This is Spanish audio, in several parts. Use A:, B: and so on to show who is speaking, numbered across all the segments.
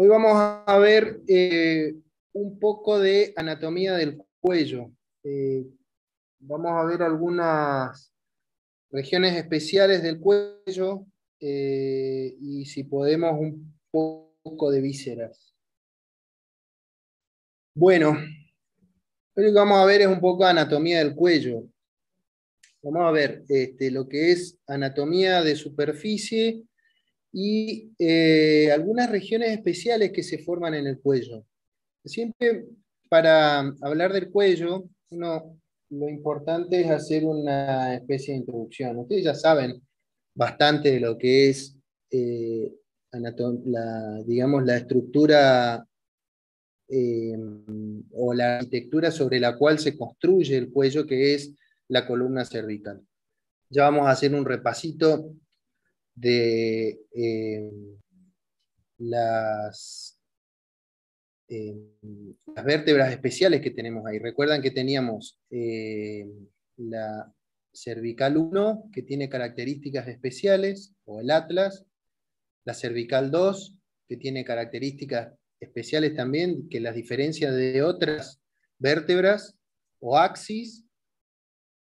A: Hoy vamos a ver un poco de anatomía del cuello. Vamos a ver algunas regiones especiales del cuello y si podemos un poco de vísceras. Bueno, hoy lo que vamos a ver es un poco de anatomía del cuello. Vamos a ver lo que es anatomía de superficie y algunas regiones especiales que se forman en el cuello. Siempre para hablar del cuello, lo importante es hacer una especie de introducción. Ustedes ya saben bastante de lo que es digamos, la estructura eh, o la arquitectura sobre la cual se construye el cuello, que es la columna cervical. Ya vamos a hacer un repasito de las eh, las vértebras especiales que tenemos ahí. Recuerdan que teníamos la cervical 1, que tiene características especiales, o el atlas, la cervical 2, que tiene características especiales también, que las diferencia de otras vértebras o axis,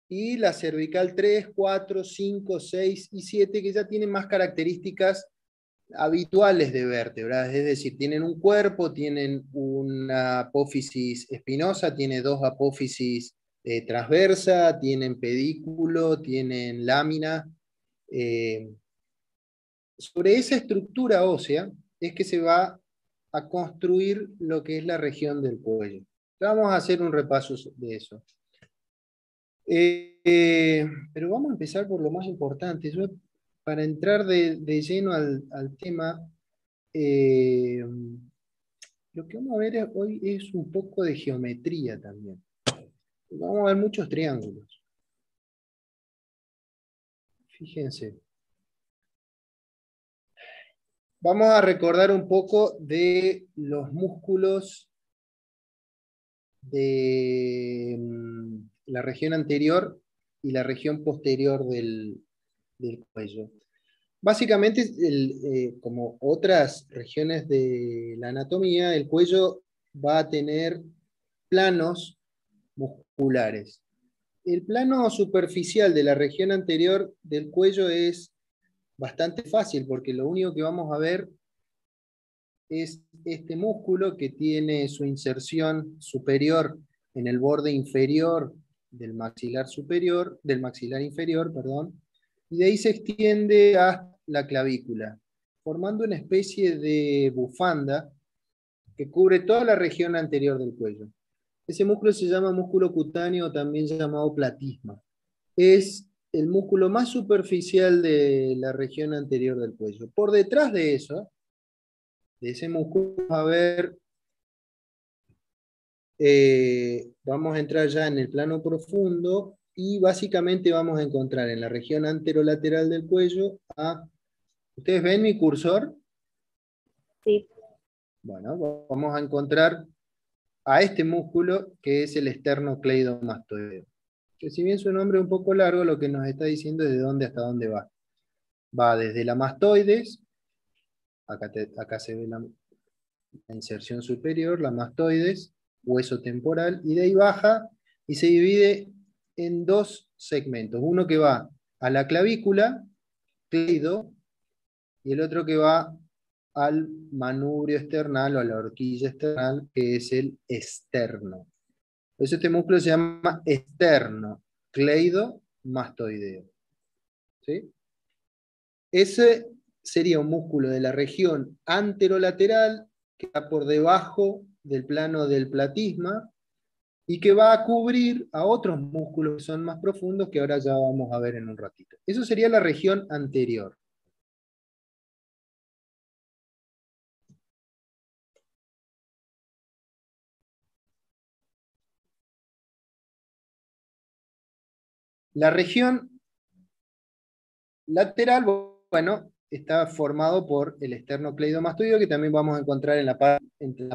A: y la cervical 3, 4, 5, 6 y 7, que ya tienen más características habituales de vértebras, es decir, tienen un cuerpo, tienen una apófisis espinosa, tiene dos apófisis transversa, tienen pedículo, tienen lámina. Sobre esa estructura ósea es que se va a construir lo que es la región del cuello. Vamos a hacer un repaso de eso. Pero vamos a empezar por lo más importante. Para entrar de lleno al tema, lo que vamos a ver hoy es un poco de geometría también. Vamos a ver muchos triángulos. Fíjense. Vamos a recordar un poco de los músculos de la región anterior y la región posterior del cuello. Básicamente, como otras regiones de la anatomía, el cuello va a tener planos musculares. El plano superficial de la región anterior del cuello es bastante fácil porque lo único que vamos a ver es este músculo que tiene su inserción superior en el borde inferior del maxilar superior, del maxilar inferior, perdón, y de ahí se extiende a la clavícula, formando una especie de bufanda que cubre toda la región anterior del cuello. Ese músculo se llama músculo cutáneo, también llamado platisma. Es el músculo más superficial de la región anterior del cuello. Por detrás de eso, de ese músculo, vamos a ver, vamos a entrar ya en el plano profundo y básicamente vamos a encontrar en la región anterolateral del cuello ¿ustedes ven mi cursor?
B: Sí.
A: Bueno, vamos a encontrar a este músculo que es el esternocleidomastoideo. Que si bien su nombre es un poco largo, lo que nos está diciendo es de dónde hasta dónde va. Va desde la mastoides, acá se ve la inserción superior, la mastoides, hueso temporal, y de ahí baja y se divide en dos segmentos. Uno que va a la clavícula, cleido, y el otro que va al manubrio esternal o a la horquilla esternal, que es el esterno. Por eso este músculo se llama esternocleidomastoideo. ¿Sí? Ese sería un músculo de la región anterolateral que está por debajo del plano del platisma y que va a cubrir a otros músculos que son más profundos que ahora ya vamos a ver en un ratito. Eso sería la región anterior. La región lateral, bueno, está formado por el esternocleidomastoideo, que también vamos a encontrar en la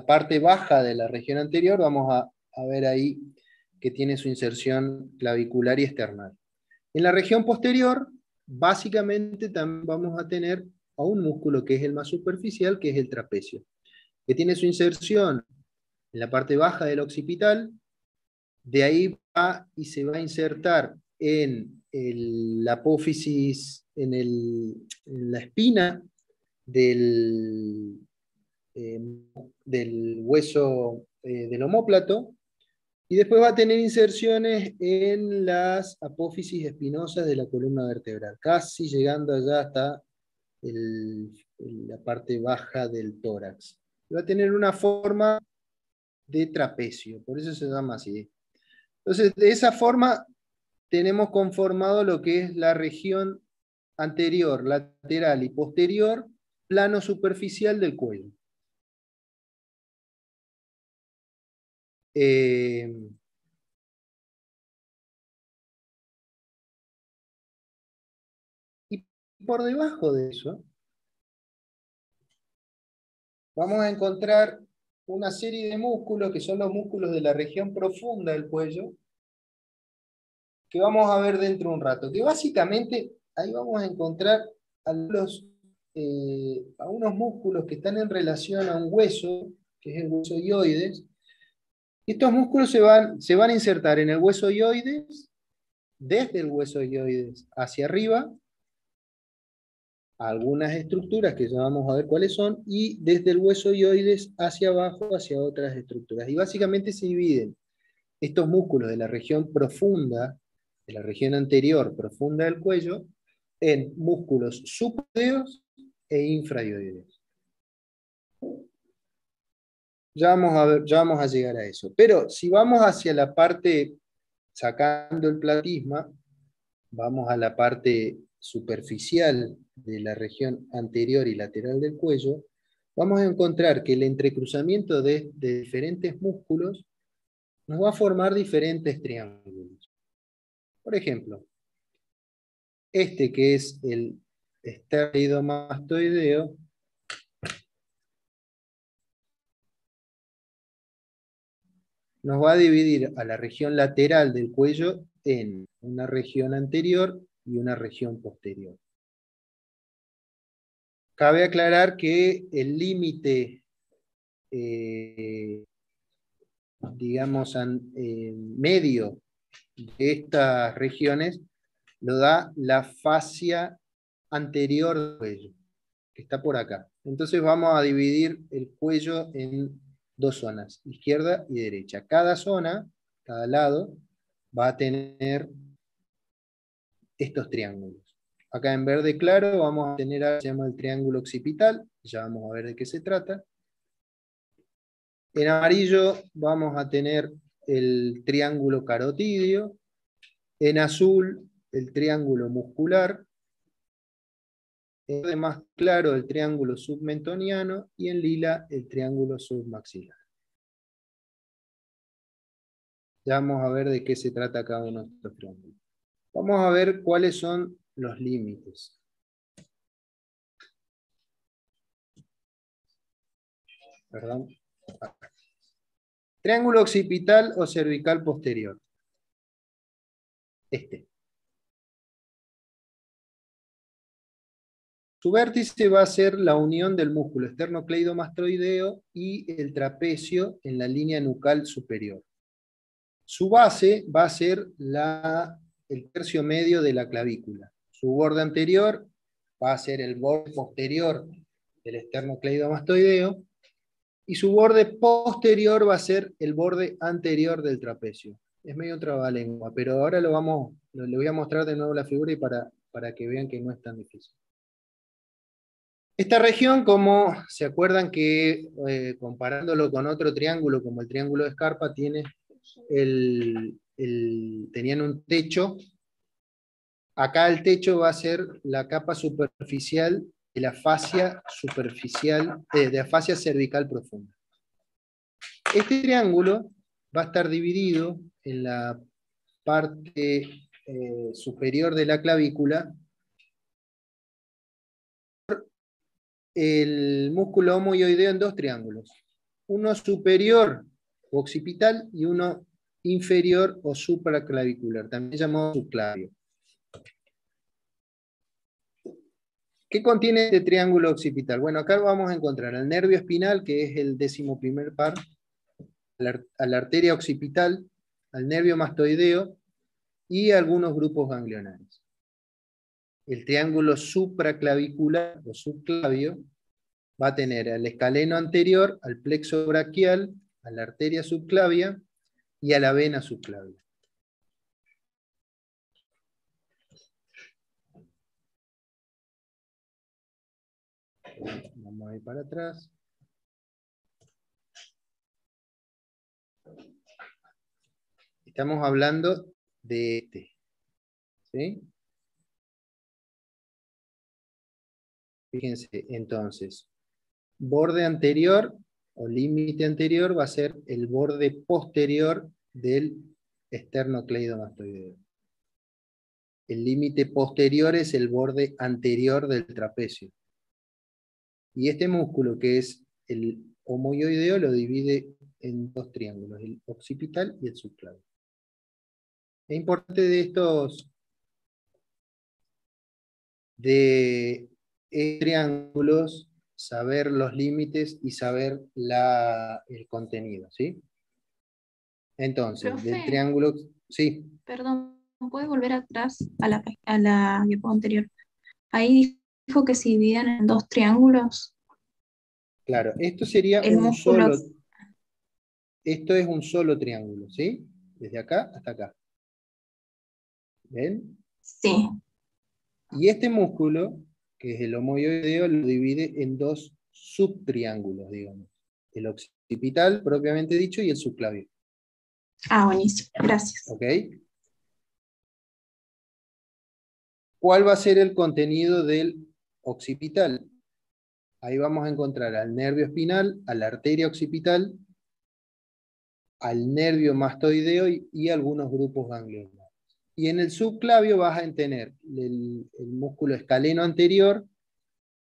A: parte baja de la región anterior. Vamos a ver ahí que tiene su inserción clavicular y esternal. En la región posterior, básicamente también vamos a tener a un músculo que es el más superficial, que es el trapecio. que tiene su inserción en la parte baja del occipital. De ahí va y se va a insertar en la apófisis, en la espina del, del hueso del omóplato, y después va a tener inserciones en las apófisis espinosas de la columna vertebral, casi llegando allá hasta la parte baja del tórax. Va a tener una forma de trapecio, por eso se llama así. Entonces, de esa forma tenemos conformado lo que es la región anterior, lateral y posterior, plano superficial del cuello. Y por debajo de eso, vamos a encontrar una serie de músculos que son los músculos de la región profunda del cuello, que vamos a ver dentro de un rato, que básicamente ahí vamos a encontrar a unos músculos que están en relación a un hueso, que es el hueso hioides. Estos músculos se van a insertar en el hueso hioides, desde el hueso hioides hacia arriba, algunas estructuras que ya vamos a ver cuáles son, y desde el hueso hioides hacia abajo, hacia otras estructuras. Y básicamente se dividen estos músculos de la región profunda, de la región anterior profunda del cuello, en músculos supraioideos e infraioideos. Ya vamos a llegar a eso. Pero si vamos hacia la parte, sacando el platisma, vamos a la parte superficial de la región anterior y lateral del cuello, vamos a encontrar que el entrecruzamiento de diferentes músculos nos va a formar diferentes triángulos. Por ejemplo, este que es el esternocleidomastoideo, nos va a dividir a la región lateral del cuello en una región anterior y una región posterior. Cabe aclarar que el límite, digamos, medio de estas regiones lo da la fascia anterior del cuello, que está por acá. Entonces vamos a dividir el cuello en dos zonas, izquierda y derecha. Cada zona, cada lado, va a tener estos triángulos. Acá en verde claro vamos a tener algo que se llama el triángulo occipital, ya vamos a ver de qué se trata. En amarillo vamos a tener el triángulo carotídeo, en azul el triángulo muscular, en verde más claro el triángulo submentoniano y en lila el triángulo submaxilar. Ya vamos a ver de qué se trata cada uno de estos triángulos. Vamos a ver cuáles son los límites. Perdón. Triángulo occipital o cervical posterior. Su vértice va a ser la unión del músculo esternocleidomastoideo y el trapecio en la línea nucal superior. Su base va a ser el tercio medio de la clavícula. Su borde anterior va a ser el borde posterior del esternocleidomastoideo y su borde posterior va a ser el borde anterior del trapecio. Es medio trabalengua, pero ahora le voy a mostrar de nuevo la figura y para que vean que no es tan difícil. Esta región, como se acuerdan que comparándolo con otro triángulo, como el triángulo de Scarpa, tenían un techo. Acá el techo va a ser la capa superficial de la fascia superficial, de la fascia cervical profunda. Este triángulo va a estar dividido en la parte superior de la clavícula el músculo homoioideo en dos triángulos, uno superior o occipital y uno inferior o supraclavicular, también llamado subclavio. ¿Qué contiene este triángulo occipital? Bueno, acá vamos a encontrar el nervio espinal, que es el 11º par, a la arteria occipital, al nervio mastoideo y algunos grupos ganglionares. El triángulo supraclavicular o subclavio va a tener al escaleno anterior, al plexo braquial, a la arteria subclavia y a la vena subclavia. Vamos a ir para atrás. Estamos hablando de este. ¿Sí? Fíjense, entonces, borde anterior o límite anterior va a ser el borde posterior del esternocleidomastoideo. El límite posterior es el borde anterior del trapecio. Y este músculo, que es el homoioideo, lo divide en dos triángulos, el occipital y el subclavio. Es importante de estos triángulos saber los límites y saber el contenido, ¿sí? Entonces, del
B: Profe,
A: triángulo, sí,
B: perdón, ¿puedes volver atrás a la diapo anterior? Ahí dijo que se dividían en dos triángulos.
A: claro, esto sería
B: El
A: un
B: músculo,
A: solo, esto es un solo triángulo, ¿sí? Desde acá hasta acá. ¿Ven?
B: sí.
A: Y este músculo, que es el homoioideo, lo divide en dos subtriángulos, digamos. El occipital, propiamente dicho, y el subclavio.
B: Ah, buenísimo, gracias.
A: ¿Ok? ¿Cuál va a ser el contenido del occipital? Ahí vamos a encontrar al nervio espinal, a la arteria occipital, al nervio mastoideo y algunos grupos ganglionares. Y en el subclavio vas a tener el músculo escaleno anterior,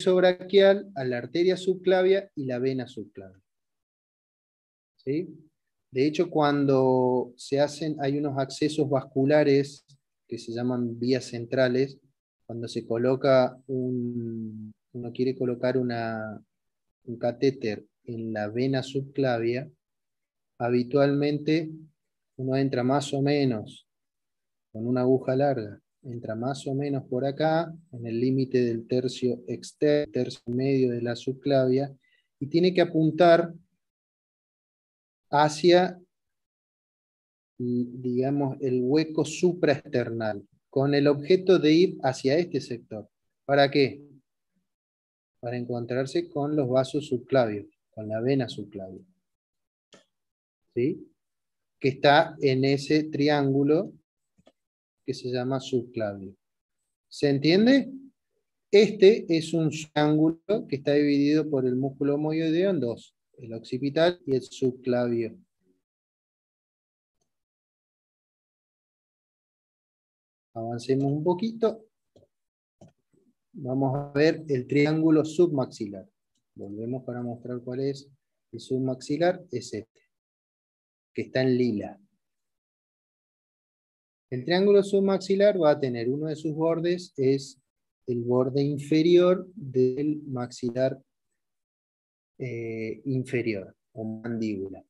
A: braquial, a la arteria subclavia y la vena subclavia. ¿Sí? De hecho, cuando se hacen, hay unos accesos vasculares que se llaman vías centrales, cuando se coloca uno quiere colocar un catéter en la vena subclavia, habitualmente uno entra más o menos con una aguja larga, entra más o menos por acá, en el límite del tercio externo, tercio medio de la subclavia, y tiene que apuntar hacia, digamos, el hueco supraesternal, con el objeto de ir hacia este sector. ¿Para qué? Para encontrarse con los vasos subclavios, con la vena subclavia. ¿Sí? Que está en ese triángulo que se llama subclavio. ¿Se entiende? Este es un triángulo que está dividido por el músculo homoioideo en dos, el occipital y el subclavio. Avancemos un poquito. Vamos a ver el triángulo submaxilar. Volvemos para mostrar cuál es el submaxilar. Es este, que está en lila. El triángulo submaxilar va a tener uno de sus bordes, es el borde inferior del maxilar inferior o mandíbula.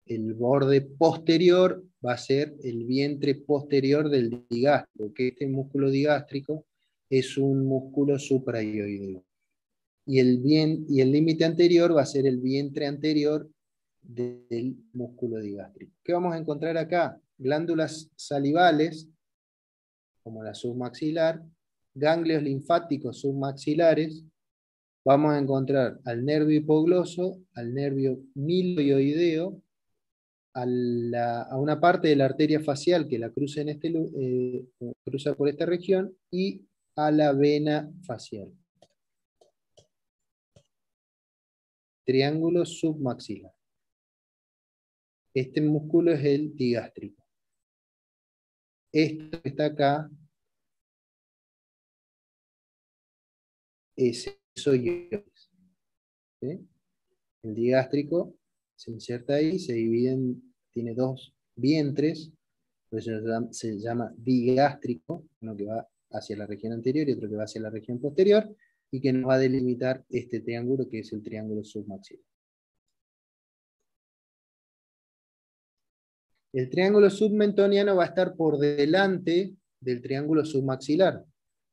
A: El borde posterior va a ser el vientre posterior del digástrico, que este músculo digástrico es un músculo supraioideo. Y el límite anterior va a ser el vientre anterior del músculo digástrico. ¿Qué vamos a encontrar acá? Glándulas salivales, como la submaxilar, ganglios linfáticos submaxilares. Vamos a encontrar al nervio hipogloso, al nervio miloioideo, a una parte de la arteria facial que la cruza, cruza por esta región, y a la vena facial. Triángulo submaxilar. Este músculo es el digástrico. Esto que está acá es esoioides. ¿Sí? El digástrico se inserta ahí, se divide tiene dos vientres, por eso se llama digástrico, uno que va hacia la región anterior y otro que va hacia la región posterior. y que nos va a delimitar este triángulo que es el triángulo submaxilar. El triángulo submentoniano va a estar por delante del triángulo submaxilar.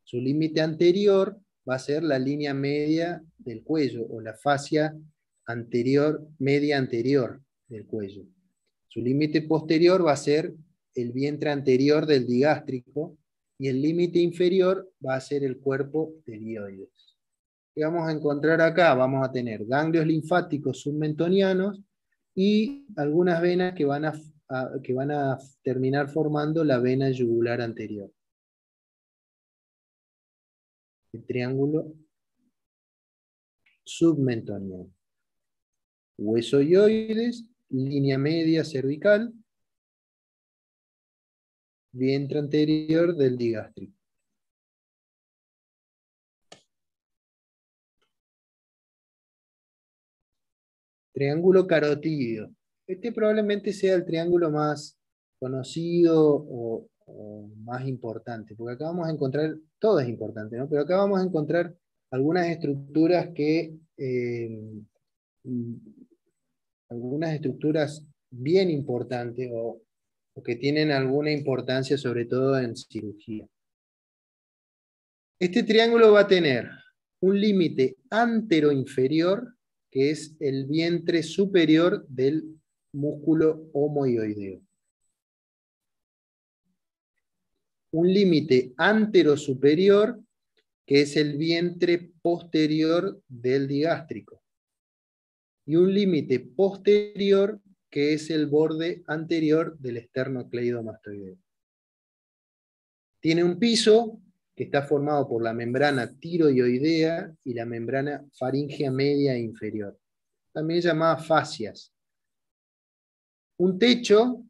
A: Su límite anterior va a ser la línea media del cuello, o la fascia anterior, media anterior del cuello. Su límite posterior va a ser el vientre anterior del digástrico, y el límite inferior va a ser el cuerpo del hioides. ¿Qué vamos a encontrar acá? Vamos a tener ganglios linfáticos submentonianos y algunas venas que van a terminar formando la vena yugular anterior. El triángulo submentoniano. Hueso hioides, línea media cervical, vientre anterior del digástrico. Triángulo carotídeo. Este probablemente sea el triángulo más conocido o más importante, porque acá vamos a encontrar, todo es importante, ¿no? Pero acá vamos a encontrar algunas estructuras algunas estructuras bien importantes o que tienen alguna importancia, sobre todo en cirugía. Este triángulo va a tener un límite anteroinferior, que es el vientre superior del músculo homoioideo. Un límite anterosuperior, que es el vientre posterior del digástrico. Y un límite posterior, que es el borde anterior del esternocleidomastoideo. Tiene un piso que está formado por la membrana tiroidea y la membrana faríngea media e inferior, también llamada fascias. Un techo,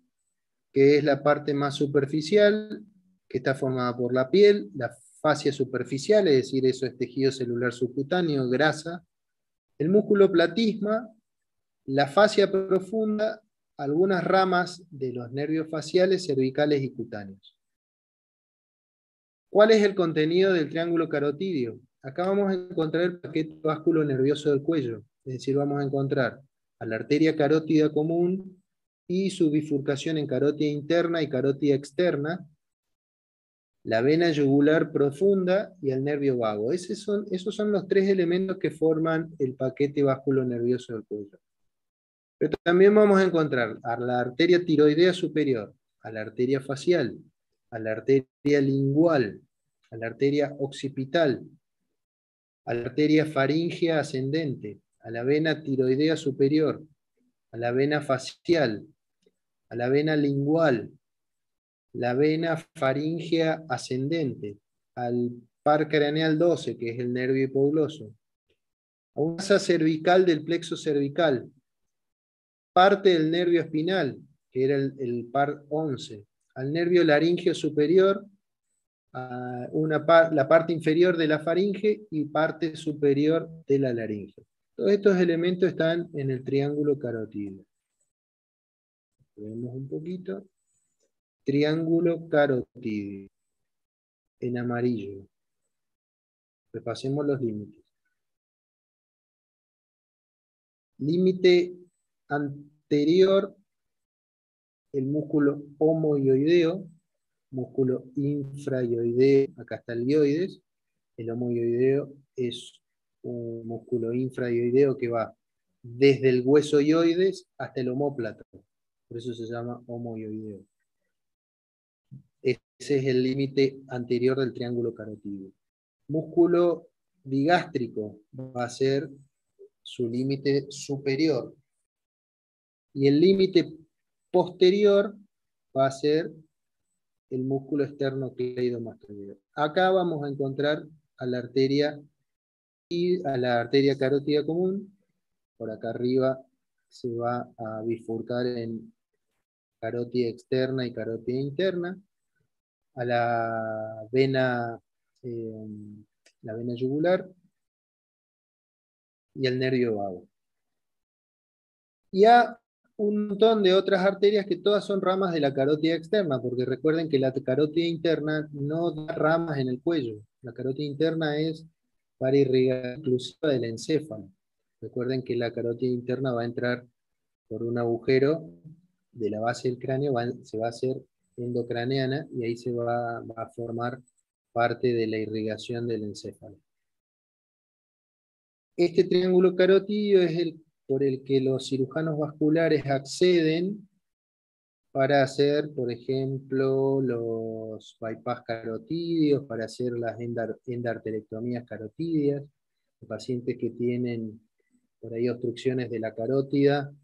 A: que es la parte más superficial, que está formada por la piel, la fascia superficial, es decir, eso es tejido celular subcutáneo, grasa, el músculo platisma, la fascia profunda, algunas ramas de los nervios faciales, cervicales y cutáneos. ¿Cuál es el contenido del triángulo carotídeo? Acá vamos a encontrar el paquete vasculo nervioso del cuello, es decir, vamos a encontrar a la arteria carótida común y su bifurcación en carótida interna y carótida externa, la vena yugular profunda y el nervio vago. Esos son los tres elementos que forman el paquete vasculo nervioso del cuello. Pero también vamos a encontrar a la arteria tiroidea superior, a la arteria facial, a la arteria lingual, a la arteria occipital, a la arteria faríngea ascendente, a la vena tiroidea superior, a la vena facial, a la vena lingual, la vena faríngea ascendente, al par craneal 12, que es el nervio hipogloso, a una masa cervical del plexo cervical, parte del nervio espinal, que era el par 11, al nervio laríngeo superior, a la parte inferior de la faringe y parte superior de la laringe. Todos estos elementos están en el triángulo carotídeo. Vemos un poquito. Triángulo carotídeo, en amarillo. Repasemos los límites. Límite anterior, el músculo homoioideo, músculo infraioideo, acá está el ioides, el homoioideo es un músculo infraioideo que va desde el hueso ioides hasta el omóplato, por eso se llama homoioideo. Ese es el límite anterior del triángulo carotídeo. Músculo digástrico va a ser su límite superior, y el límite posterior va a ser el músculo esternocleidomastoideo. Acá vamos a encontrar a la arteria carótida común. Por acá arriba se va a bifurcar en carótida externa y carótida interna, a la vena yugular y el nervio vago. Y a un montón de otras arterias que todas son ramas de la carótida externa, porque recuerden que la carótida interna no da ramas en el cuello. La carótida interna es para irrigación exclusiva del encéfalo. Recuerden que la carótida interna va a entrar por un agujero de la base del cráneo, se va a hacer endocraneana y ahí se va a formar parte de la irrigación del encéfalo. Este triángulo carotídeo es el por el que los cirujanos vasculares acceden para hacer, por ejemplo, los bypass carotídeos, para hacer las endarterectomías carotídeas, pacientes que tienen por ahí obstrucciones de la carótida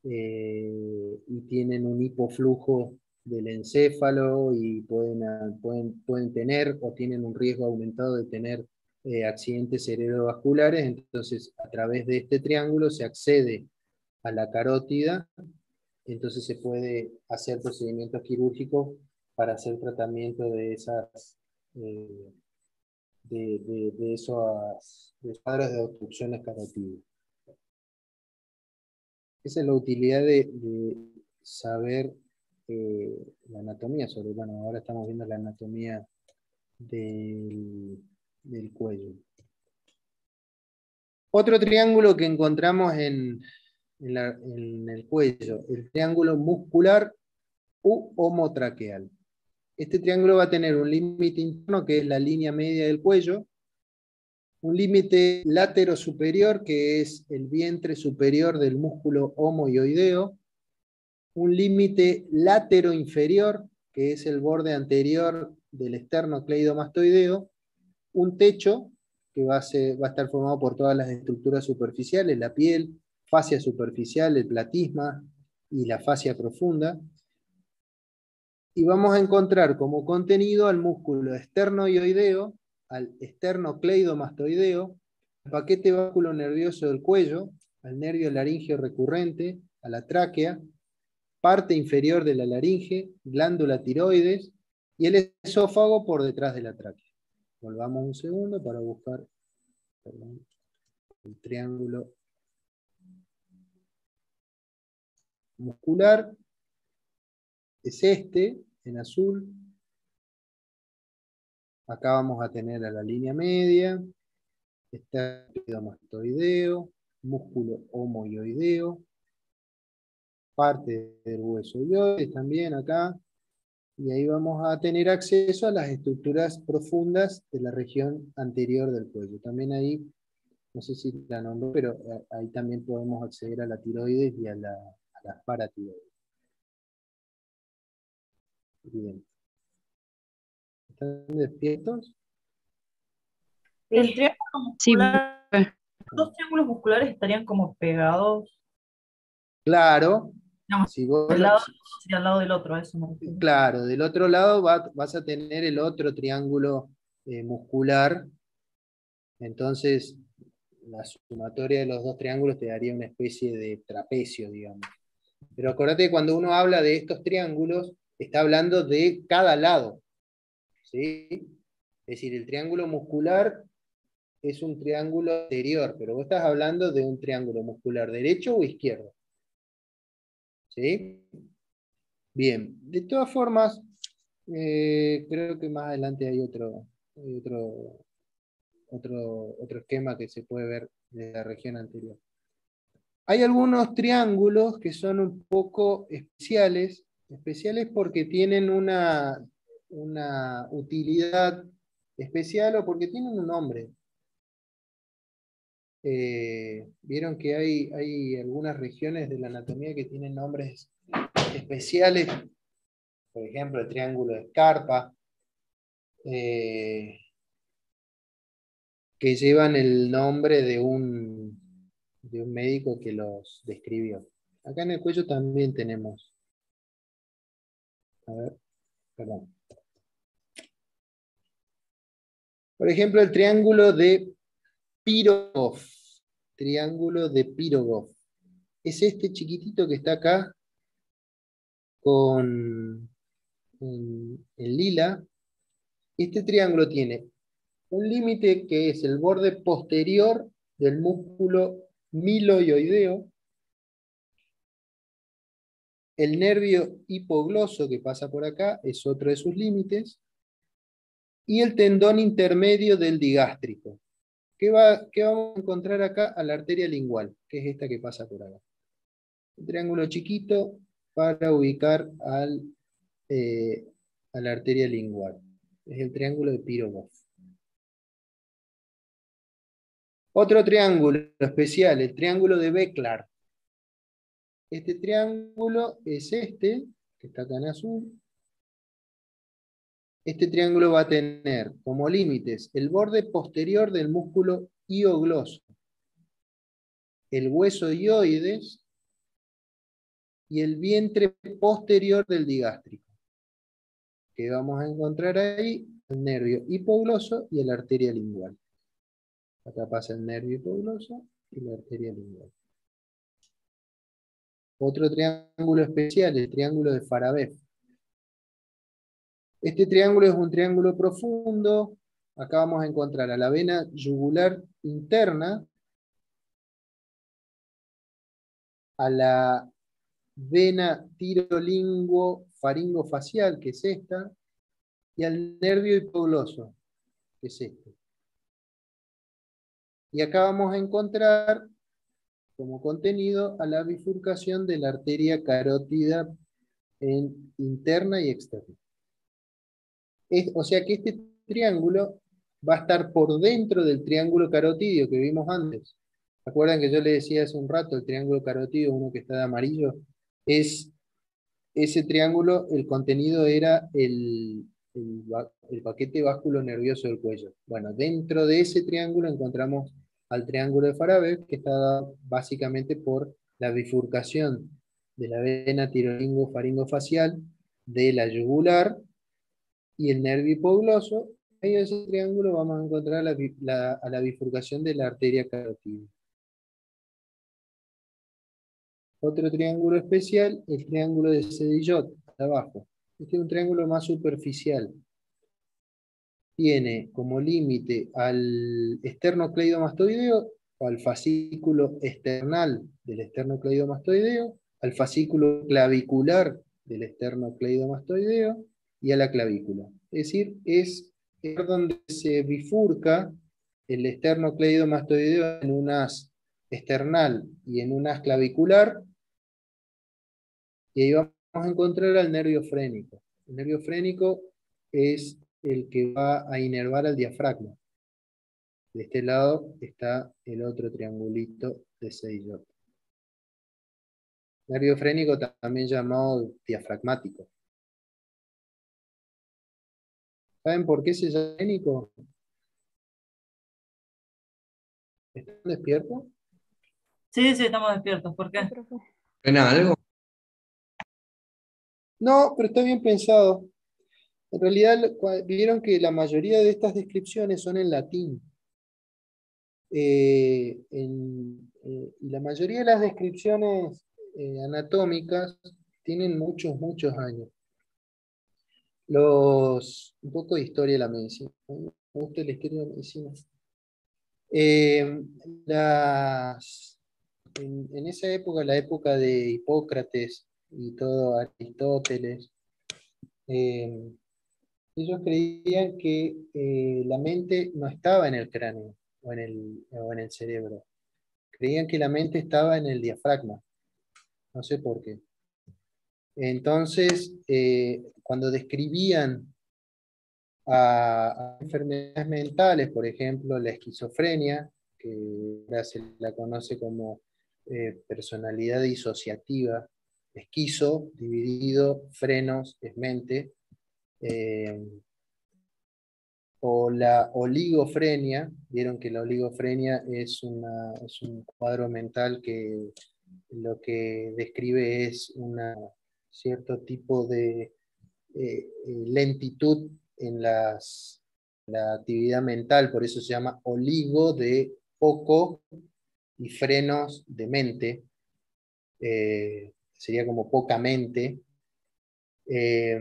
A: y tienen un hipoflujo del encéfalo y pueden tener o tienen un riesgo aumentado de tener accidentes cerebrovasculares. Entonces, a través de este triángulo se accede a la carótida, entonces se puede hacer procedimientos quirúrgicos para hacer tratamiento de esas de esos cuadros de obstrucciones carotídeas. Esa es la utilidad de saber la anatomía, bueno, ahora estamos viendo la anatomía del cuello. Otro triángulo que encontramos en el cuello, el triángulo muscular u homotraqueal. Este triángulo va a tener un límite interno, que es la línea media del cuello, un límite látero superior, que es el vientre superior del músculo homoioideo, un límite látero inferior, que es el borde anterior del esternocleidomastoideo, un techo, que va a estar formado por todas las estructuras superficiales, la piel, fascia superficial, el platisma y la fascia profunda. Y vamos a encontrar como contenido al músculo esternoioideo, al esternocleidomastoideo, al paquete báculo nervioso del cuello, al nervio laríngeo recurrente, a la tráquea, parte inferior de la laringe, glándula tiroides y el esófago por detrás de la tráquea. Volvamos un segundo para buscar el triángulo muscular. Es este, en azul. Acá vamos a tener a la línea media, esternocleidomastoideo, músculo homoioideo, parte del hueso ioide también acá, y ahí vamos a tener acceso a las estructuras profundas de la región anterior del cuello. También ahí, no sé si la nombró, pero ahí también podemos acceder a la tiroides y a las paratiroides. Bien. ¿Están despiertos?
C: El triángulo
D: Sí,
C: muscular, los triángulos musculares estarían como pegados.
A: Claro.
C: Digamos,
A: Si vos
C: del lado sería al lado del otro, a eso me refiero.
A: Claro, del otro lado vas a tener el otro triángulo muscular. Entonces, la sumatoria de los dos triángulos te daría una especie de trapecio, digamos. Pero acordate que cuando uno habla de estos triángulos, está hablando de cada lado, ¿sí? Es decir, el triángulo muscular es un triángulo anterior, pero vos estás hablando de un triángulo muscular derecho o izquierdo. ¿Sí? Bien, de todas formas, creo que más adelante hay otro esquema que se puede ver de la región anterior. Hay algunos triángulos que son un poco especiales porque tienen una utilidad especial o porque tienen un nombre. Vieron que hay algunas regiones de la anatomía que tienen nombres especiales, por ejemplo el triángulo de Scarpa, que llevan el nombre de un médico que los describió. Acá en el cuello también tenemos, a ver, perdón. Por ejemplo, el triángulo de Pirogov. Triángulo de Pirogov. Es este chiquitito que está acá con en lila. Este triángulo tiene un límite que es el borde posterior del músculo miloioideo, el nervio hipogloso que pasa por acá es otro de sus límites, y el tendón intermedio del digástrico, ¿Qué vamos a encontrar acá? A la arteria lingual, que es esta que pasa por acá. Un triángulo chiquito para ubicar a la arteria lingual. Es el triángulo de Pirogov. Otro triángulo especial, el triángulo de Becklar. Este triángulo es este, que está acá en azul. Este triángulo va a tener como límites el borde posterior del músculo hiogloso, el hueso hioides y el vientre posterior del digástrico, que vamos a encontrar ahí el nervio hipogloso y la arteria lingual. Acá pasa el nervio hipogloso y la arteria lingual. Otro triángulo especial, el triángulo de Farabev. Este triángulo es un triángulo profundo. Acá vamos a encontrar a la vena yugular interna, a la vena tirolingo-faringofacial, que es esta, y al nervio hipogloso, que es este. Y acá vamos a encontrar como contenido a la bifurcación de la arteria carótida interna y externa. O sea que este triángulo va a estar por dentro del triángulo carotidio que vimos antes. ¿Se acuerdan que yo le decía hace un rato, el triángulo carotidio, uno que está de amarillo? Es ese triángulo, el contenido era el paquete básculo nervioso del cuello. Bueno, dentro de ese triángulo encontramos al triángulo de Farabev, que está dado básicamente por la bifurcación de la vena tirolingo-faringofacial, de la yugular y el nervio hipogloso. En medio de ese triángulo vamos a encontrar a la bifurcación de la arteria carotidia. Otro triángulo especial, el triángulo de Sedillot, abajo. Este es un triángulo más superficial. Tiene como límite al esternocleidomastoideo, o al fascículo external del esternocleidomastoideo, al fascículo clavicular del esternocleidomastoideo y a la clavícula. Es decir, es donde se bifurca el esternocleidomastoideo en un haz external y en un haz clavicular, y ahí vamos a encontrar al nervio frénico. El nervio frénico es el que va a inervar al diafragma. De este lado está el otro triangulito de Sedillot. Nervio frénico también llamado diafragmático. ¿Saben por qué se llama frénico? ¿Están despiertos?
C: Sí, sí, estamos despiertos. ¿Por qué?
D: ¿Suena algo?
A: No, pero está bien pensado. En realidad, vieron que la mayoría de estas descripciones son en latín. Y la mayoría de las descripciones anatómicas tienen muchos, muchos años. Un poco de historia de la medicina. Me gusta la historia de la medicina. Eh, en esa época, la época de Hipócrates y todo Aristóteles, eh, ellos creían que la mente no estaba en el cráneo o en el cerebro. Creían que la mente estaba en el diafragma. No sé por qué. Entonces, cuando describían a enfermedades mentales, por ejemplo, la esquizofrenia, que ahora se la conoce como personalidad disociativa, esquizo, dividido, frenos, es mente, eh, o la oligofrenia. Vieron que la oligofrenia es un cuadro mental que lo que describe es un cierto tipo de lentitud en la actividad mental, por eso se llama oligo de poco y frenos de mente. Sería como poca mente. Eh,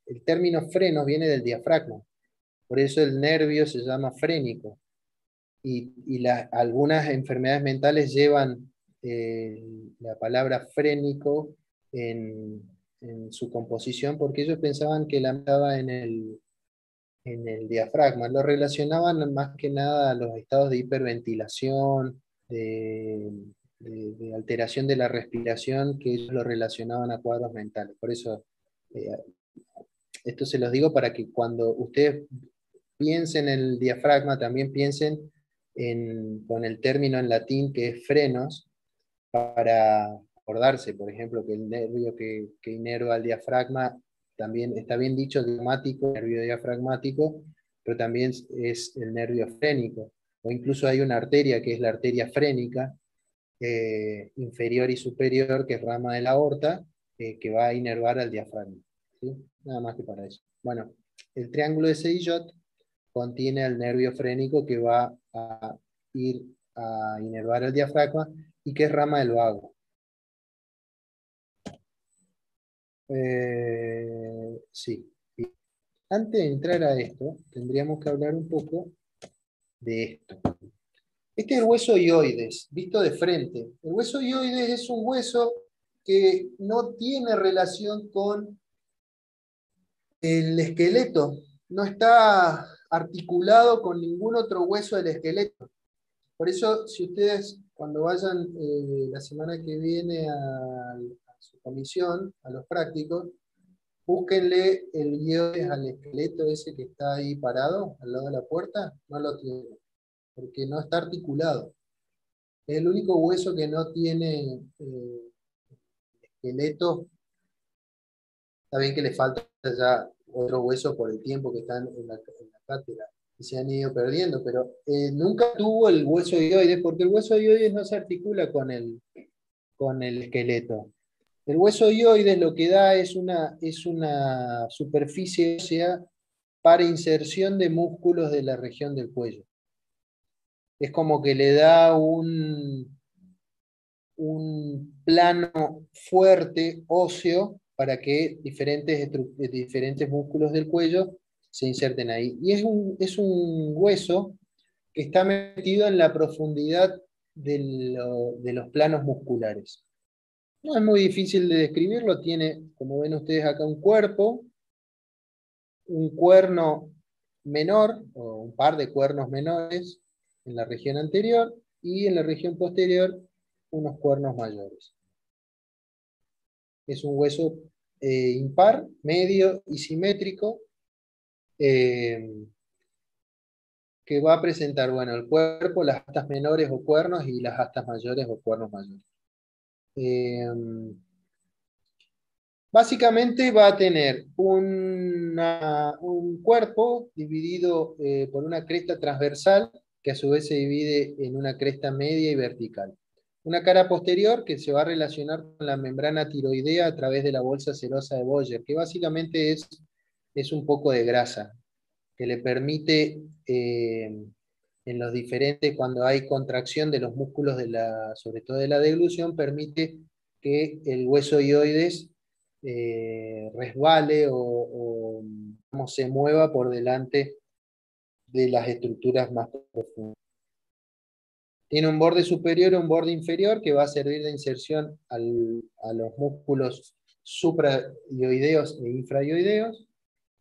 A: el término frenos viene del diafragma, por eso el nervio se llama frénico. Y algunas enfermedades mentales llevan la palabra frénico en su composición, porque ellos pensaban que la estaba en el diafragma. Lo relacionaban más que nada a los estados de hiperventilación, de alteración de la respiración, que ellos lo relacionaban a cuadros mentales. Por eso, eh, esto se los digo para que cuando ustedes piensen en el diafragma, también piensen con el término en latín que es frenos, para acordarse, por ejemplo, que el nervio que inerva el diafragma, también está bien dicho diafragmático, nervio diafragmático, pero también es el nervio frénico, o incluso hay una arteria que es la arteria frénica, inferior y superior, que es rama de la aorta, que va a inervar al diafragma. ¿Sí? Nada más que para eso. Bueno, el triángulo de Sedillot contiene el nervio frénico que va a ir a inervar el diafragma y que es rama del vago. Sí. Antes de entrar a esto, tendríamos que hablar un poco de esto. Este es el hueso hioides, visto de frente. El hueso hioides es un hueso que no tiene relación con el esqueleto, no está articulado con ningún otro hueso del esqueleto. Por eso, si ustedes cuando vayan la semana que viene a su comisión, a los prácticos, búsquenle el hioides al esqueleto ese que está ahí parado, al lado de la puerta, no lo tiene, porque no está articulado. Es el único hueso que no tiene esqueleto. Está bien que le falta ya otros huesos por el tiempo que están en la cátedra y se han ido perdiendo, pero nunca tuvo el hueso hioides, porque el hueso hioides no se articula con el esqueleto. El hueso hioides lo que da es una superficie ósea para inserción de músculos de la región del cuello. Es como que le da un plano fuerte óseo para que diferentes músculos del cuello se inserten ahí. Y es un hueso que está metido en la profundidad de los planos musculares. No es muy difícil de describirlo, tiene, como ven ustedes acá, un cuerpo, un cuerno menor, o un par de cuernos menores en la región anterior, y en la región posterior unos cuernos mayores. Es un hueso impar, medio y simétrico, eh, que va a presentar, bueno, el cuerpo, las astas menores o cuernos y las astas mayores o cuernos mayores. Básicamente va a tener un cuerpo dividido por una cresta transversal, que a su vez se divide en una cresta media y vertical. Una cara posterior que se va a relacionar con la membrana tiroidea a través de la bolsa serosa de Boyer, que básicamente es un poco de grasa, que le permite, en los diferentes, cuando hay contracción de los músculos, sobre todo de la deglución, permite que el hueso hioides resbale o se mueva por delante de las estructuras más profundas. Tiene un borde superior y un borde inferior que va a servir de inserción a los músculos supraioideos e infraioideos.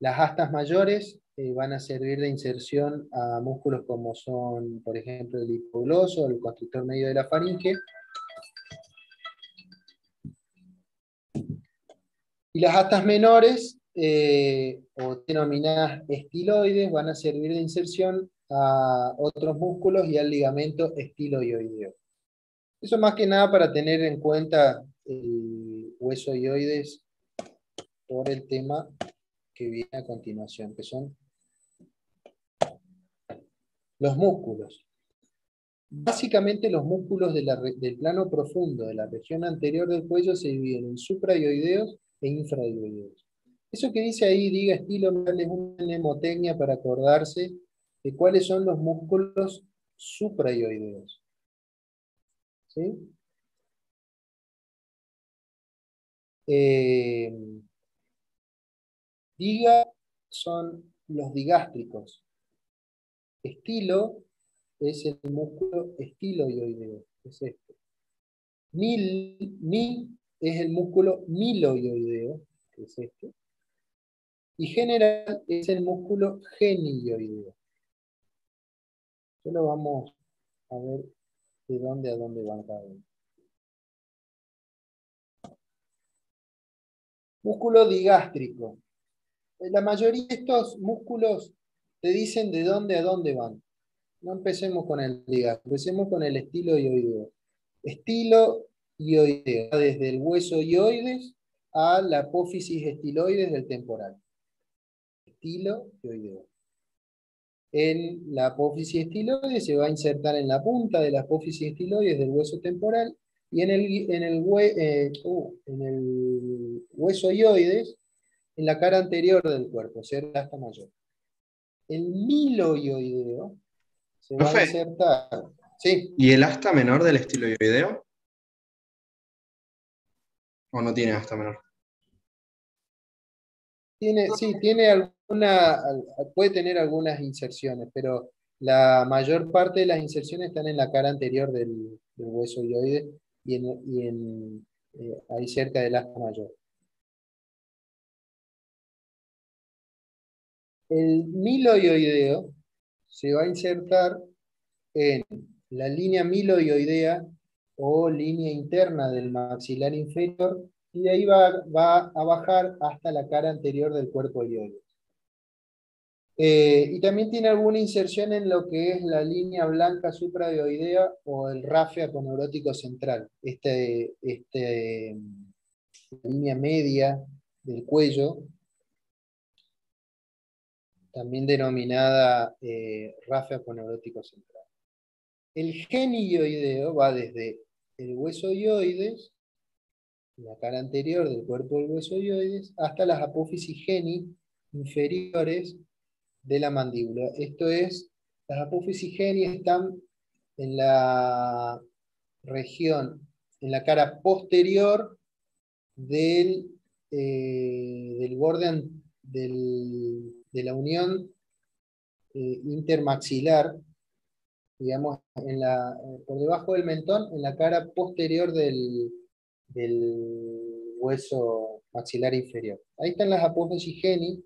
A: Las astas mayores van a servir de inserción a músculos como son, por ejemplo, el hipogloso, el constrictor medio de la faringe. Y las astas menores, o denominadas estiloides, van a servir de inserción a otros músculos y al ligamento estiloioideo. Eso más que nada para tener en cuenta el hueso hioides por el tema que viene a continuación, que son los músculos. Básicamente los músculos del plano profundo de la región anterior del cuello se dividen en supraioideos e infraioideos. Eso que dice ahí, diga estilo, es una mnemotecnia para acordarse de cuáles son los músculos supraioideos. ¿Sí? Diga son los digástricos. Estilo es el músculo estiloioideo, es este. Mi es el músculo miloioideo, que es este. Y general es el músculo genioideo. Solo vamos a ver de dónde a dónde van cada uno. Músculo digástrico. La mayoría de estos músculos te dicen de dónde a dónde van. No empecemos con el digástrico, empecemos con el estiloioideo. Estiloioideo, va desde el hueso ioides a la apófisis estiloides del temporal. Estiloioideo. En la apófisis estiloides se va a insertar en la punta de la apófisis estiloides del hueso temporal y en el hueso ioides en la cara anterior del cuerpo, o sea, el asta mayor. El miloioideo se va a
D: Profe,
A: insertar. Sí,
D: ¿y el asta menor del estiloideo? ¿O no tiene asta menor?
A: tiene puede tener algunas inserciones, pero la mayor parte de las inserciones están en la cara anterior del hueso ioide y ahí cerca del asta mayor. El miloioideo se va a insertar en la línea miloioidea o línea interna del maxilar inferior y de ahí va a bajar hasta la cara anterior del cuerpo ilioide. Y también tiene alguna inserción en lo que es la línea blanca supradioidea o el rafe aponeurótico central. La línea media del cuello, también denominada rafe aponeurótico central. El genioideo va desde el hueso ioides, la cara anterior del cuerpo del hueso ioides, hasta las apófisis geni inferiores de la mandíbula. Esto es, las apófisis geni están en la región, en la cara posterior del borde de la unión intermaxilar, digamos, por debajo del mentón, en la cara posterior del hueso maxilar inferior. Ahí están las apófisis geni,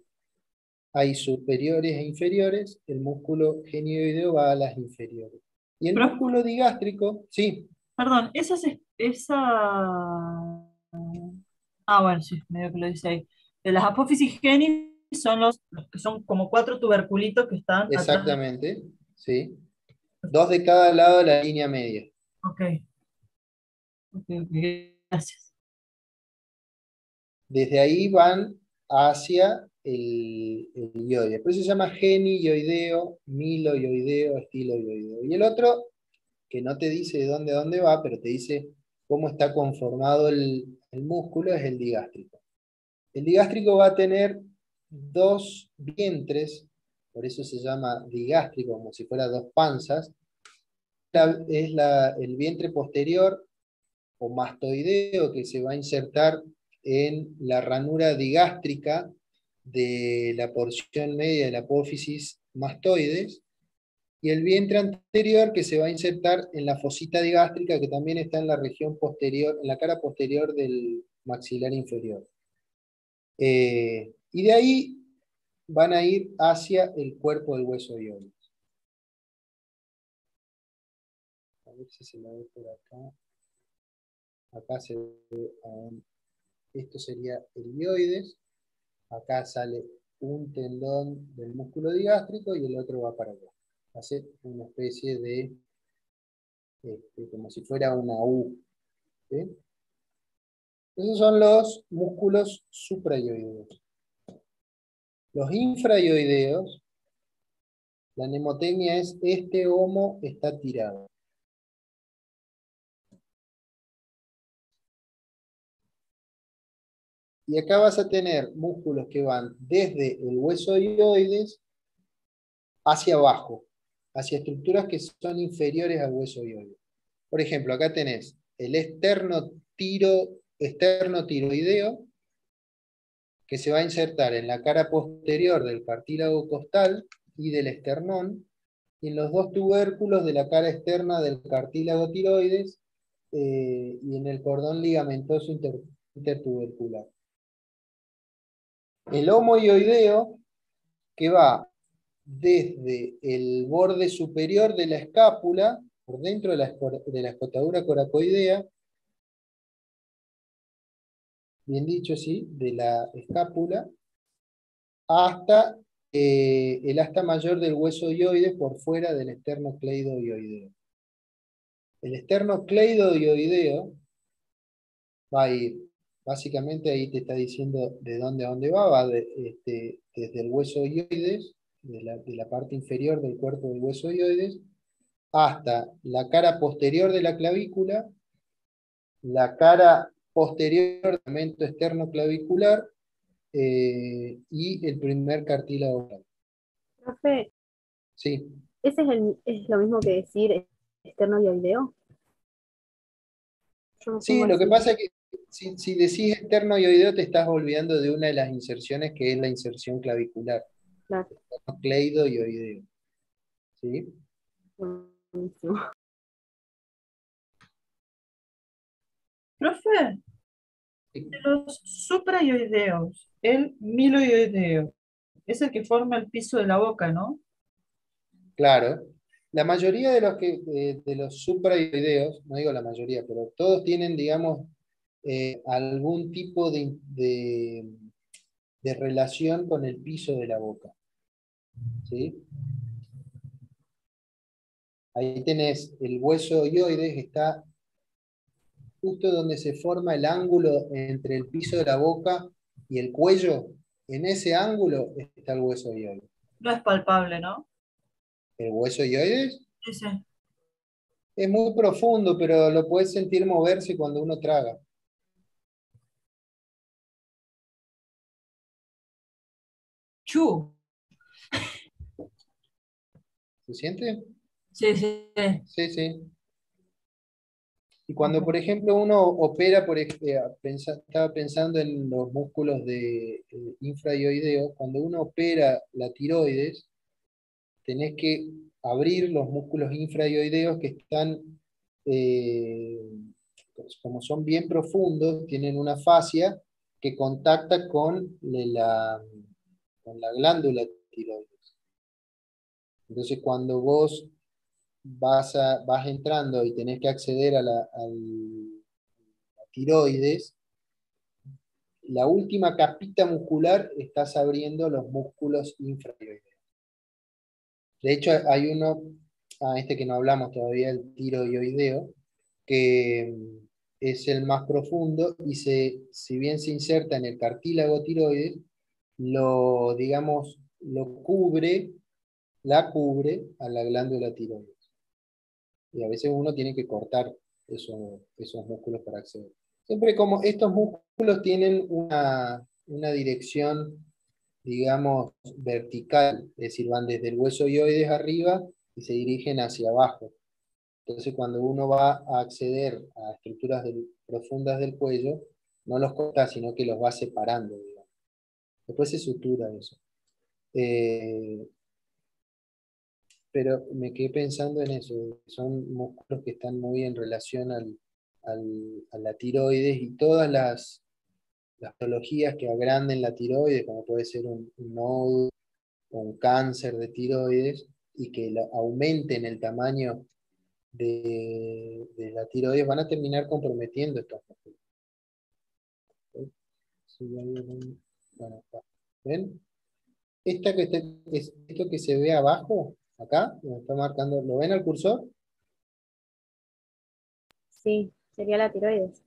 A: hay superiores e inferiores, el músculo genioideo va a las inferiores. Y el
C: Pero,
A: músculo digástrico, sí,
C: perdón, Ah, bueno, sí, medio que lo dice ahí. De las apófisis geni son los que son como cuatro tuberculitos que están atrás.
A: exactamente, sí. Dos de cada lado de la línea media.
C: Ok, ok, gracias.
A: Desde ahí van hacia el ioide. Por eso se llama genioideo, miloioideo, estiloioideo. Y el otro, que no te dice de dónde a dónde va, pero te dice cómo está conformado el músculo, es el digástrico. El digástrico va a tener dos vientres, por eso se llama digástrico, como si fuera dos panzas. El vientre posterior o mastoideo que se va a insertar en la ranura digástrica de la porción media de la apófisis mastoides, y el vientre anterior que se va a insertar en la fosita digástrica que también está en la región posterior, en la cara posterior del maxilar inferior. Y de ahí van a ir hacia el cuerpo del hueso ioides. A ver si se lo ve por acá. Acá se ve aún. Esto sería el ioides. Acá sale un tendón del músculo digástrico y el otro va para allá. Hace una especie de, como si fuera una U. ¿Sí? Esos son los músculos supraioideos. Los infraioideos, la mnemotecnia es este homo está tirado. Y acá vas a tener músculos que van desde el hueso ioides hacia abajo, hacia estructuras que son inferiores al hueso ioides. Por ejemplo, acá tenés el esternotiroideo, que se va a insertar en la cara posterior del cartílago costal y del esternón, y en los dos tubérculos de la cara externa del cartílago tiroides y en el cordón ligamentoso intertubercular. El lomo hioideo que va desde el borde superior de la escápula, por dentro de la escotadura coracoidea, bien dicho, sí, de la escápula, hasta el asta mayor del hueso hioide por fuera del esternocleidohioideo. El esternocleidohioideo va a ir, básicamente ahí te está diciendo de dónde a dónde va desde el hueso hioides, de la parte inferior del cuerpo del hueso hioides, hasta la cara posterior de la clavícula, la cara posterior del segmento esternoclavicular y el primer cartílago oral.
E: Profe,
A: Sí,
E: ¿ese es lo mismo que decir esternoideo? Yo lo
A: sí,
E: pongo
A: lo que
E: así.
A: pasa es que si decís esternoioideo te estás olvidando de una de las inserciones que es la inserción clavicular,
E: Claro,
A: esternocleidoioideo. ¿Sí?
E: buenísimo.
C: Profe,
A: Sí,
C: de los suprayoideos, el miloioideo, es el que forma el piso de la boca, ¿no?
A: claro. La mayoría de de los supraioideos, no digo la mayoría, pero todos tienen, digamos, algún tipo de relación con el piso de la boca. ¿Sí? Ahí tenés el hueso hioides, está justo donde se forma el ángulo entre el piso de la boca y el cuello. En ese ángulo está el hueso hioides.
C: No es palpable, ¿no?
A: El hueso hioides
C: Sí, sí.
A: es muy profundo, pero lo puedes sentir moverse cuando uno traga.
C: Chu.
A: ¿Se siente?
C: Sí, sí.
A: Sí, sí. Y cuando, por ejemplo, uno opera, estaba pensando en los músculos infrahioideos, cuando uno opera la tiroides, tenés que abrir los músculos infrahioideos que están, eh, como son bien profundos, tienen una fascia que contacta con la glándula tiroides. Entonces, cuando vos vas entrando y tenés que acceder a la tiroides, la última capita muscular estás abriendo los músculos infrahioideos. De hecho, hay uno, este que no hablamos todavía, el tiroideo, que es el más profundo y si bien se inserta en el cartílago tiroides, digamos, la cubre a la glándula tiroides. Y a veces uno tiene que cortar esos músculos para acceder. Siempre como estos músculos tienen una dirección, digamos, vertical, es decir, van desde el hueso hioides arriba y se dirigen hacia abajo. Entonces, cuando uno va a acceder a estructuras profundas del cuello, no los corta, sino que los va separando, digamos. Después se sutura eso. Eh, pero me quedé pensando en eso. Son músculos que están muy en relación a la tiroides y todas las patologías que agranden la tiroides, como puede ser un nódulo o un cáncer de tiroides, y que aumenten el tamaño de la tiroides, van a terminar comprometiendo estos músculos. ¿Sí? Sí, bueno, acá. ¿Ven? Esto que se ve abajo, acá, me está marcando, ¿lo ven al cursor?
E: Sí, sería la tiroides.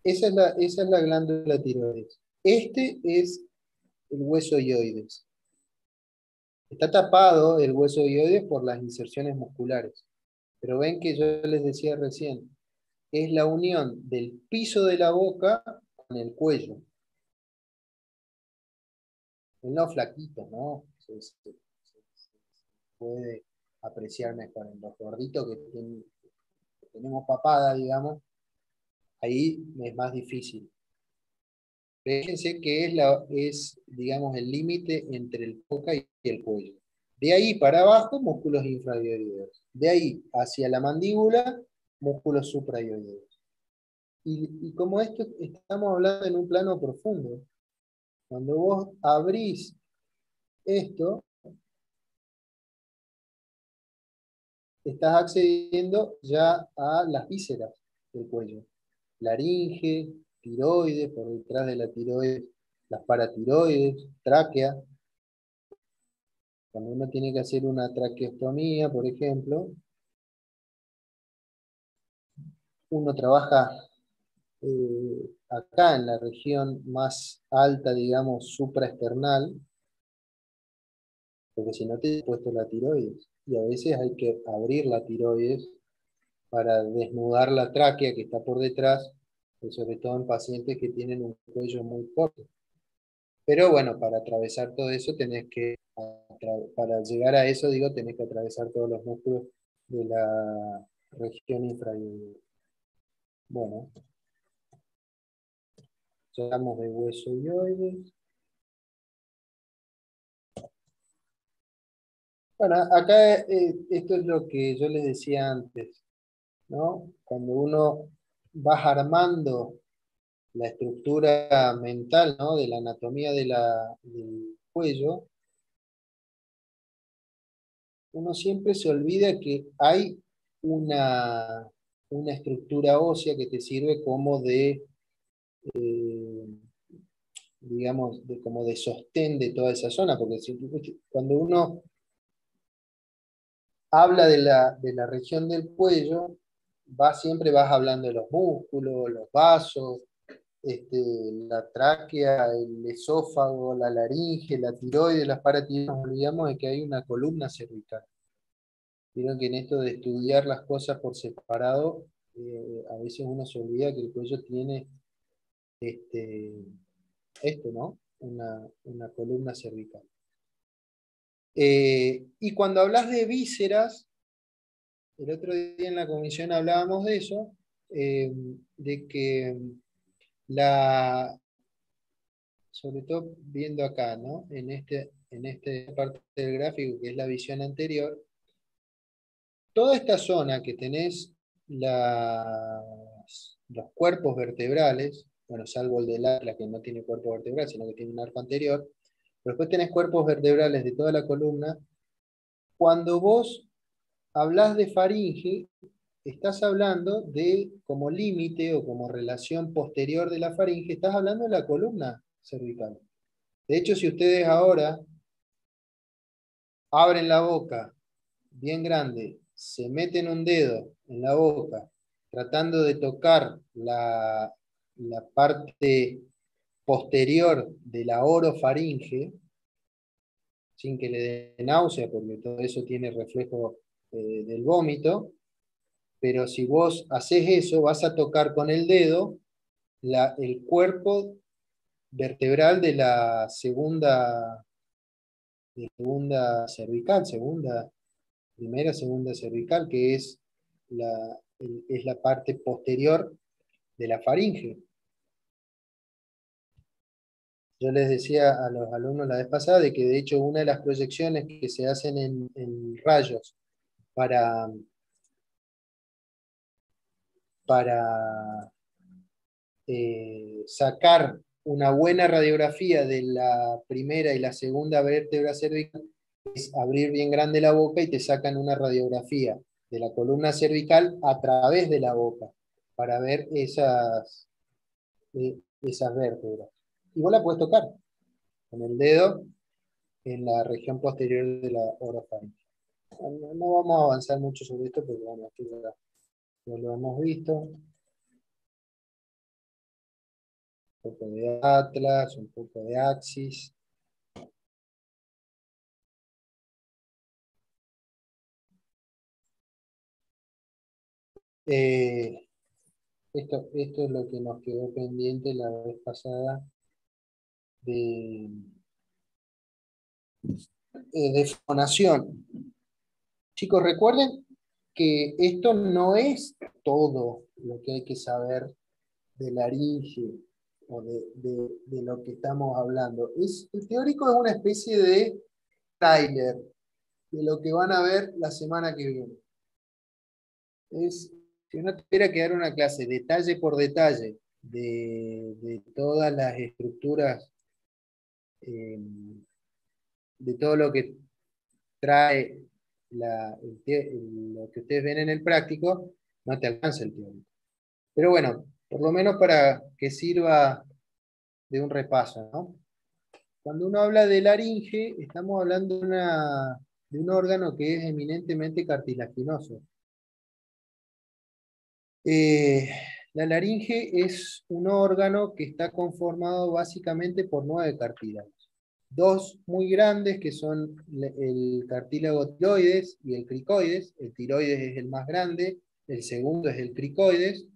A: Esa es la glándula tiroides. Este es el hueso hioides. Está tapado el hueso hioides por las inserciones musculares. Pero ven que yo les decía recién, es la unión del piso de la boca con el cuello. En los flaquitos, ¿no? Se puede apreciar mejor. En los gorditos que tenemos papada, digamos, ahí es más difícil. Fíjense que digamos, el límite entre el boca y el cuello. De ahí para abajo, músculos infrahioideos. De ahí hacia la mandíbula, músculos suprahioideos. Y como esto estamos hablando en un plano profundo, Cuando vos abrís esto, estás accediendo ya a las vísceras del cuello. Laringe, tiroides, por detrás de la tiroides, las paratiroides, tráquea. Cuando uno tiene que hacer una traqueostomía, por ejemplo, uno trabaja acá en la región más alta, digamos, supraesternal, porque si no te he puesto la tiroides. Y a veces hay que abrir la tiroides para desnudar la tráquea que está por detrás, sobre todo en pacientes que tienen un cuello muy corto. Pero bueno, para atravesar todo eso tenés que, para llegar a eso, digo, tenés que atravesar todos los músculos de la región infrayugular. Bueno, ya hablamos de hueso ioides. Bueno, acá esto es lo que yo les decía antes, ¿no? Cuando uno va armando la estructura mental, ¿no? De la anatomía del cuello, uno siempre se olvida que hay una estructura ósea que te sirve como de, eh, digamos, como de sostén de toda esa zona, porque cuando uno habla de la región del cuello, siempre vas hablando de los músculos, los vasos, la tráquea, el esófago, la laringe, la tiroides, las paratiroides. Nos olvidamos de que hay una columna cervical. Vieron que en esto de estudiar las cosas por separado, a veces uno se olvida que el cuello tiene este, ¿no? Una columna cervical. Y cuando hablas de vísceras, el otro día en la comisión hablábamos de eso, de que sobre todo viendo acá, ¿no? En esta parte del gráfico, que es la visión anterior, toda esta zona que tenés los cuerpos vertebrales, bueno, salvo el del Atlas que no tiene cuerpo vertebral, sino que tiene un arco anterior, pero después tenés cuerpos vertebrales de toda la columna. Cuando vos hablás de faringe, estás hablando de, como límite o como relación posterior de la faringe, estás hablando de la columna cervical. De hecho, si ustedes ahora abren la boca bien grande, se meten un dedo en la boca, tratando de tocar la parte posterior de la orofaringe, sin que le dé náusea, porque todo eso tiene reflejo del vómito, pero si vos haces eso, vas a tocar con el dedo el cuerpo vertebral de segunda cervical, segunda cervical, que es la parte posterior de la faringe. Yo les decía a los alumnos la vez pasada de que de hecho una de las proyecciones que se hacen en rayos para sacar una buena radiografía de la primera y la segunda vértebra cervical es abrir bien grande la boca y te sacan una radiografía de la columna cervical a través de la boca para ver esas vértebras. Y vos la puedes tocar con el dedo en la región posterior de la orofaringe. No vamos a avanzar mucho sobre esto porque bueno, esto ya lo hemos visto. Un poco de Atlas, un poco de Axis. Esto es lo que nos quedó pendiente la vez pasada de fonación. Chicos, recuerden que esto no es todo lo que hay que saber de laringe o de lo que estamos hablando. El teórico es una especie de tráiler de lo que van a ver la semana que viene. Si uno tuviera que dar una clase detalle por detalle de todas las estructuras de todo lo que trae lo que ustedes ven en el práctico, no te alcanza el teórico. Pero bueno, por lo menos para que sirva de un repaso, ¿no? Cuando uno habla de laringe, estamos hablando de un órgano que es eminentemente cartilaginoso. La laringe es un órgano que está conformado básicamente por 9 cartílagos. 2 muy grandes, que son el cartílago tiroides y el cricoides. El tiroides es el más grande, el segundo es el cricoides.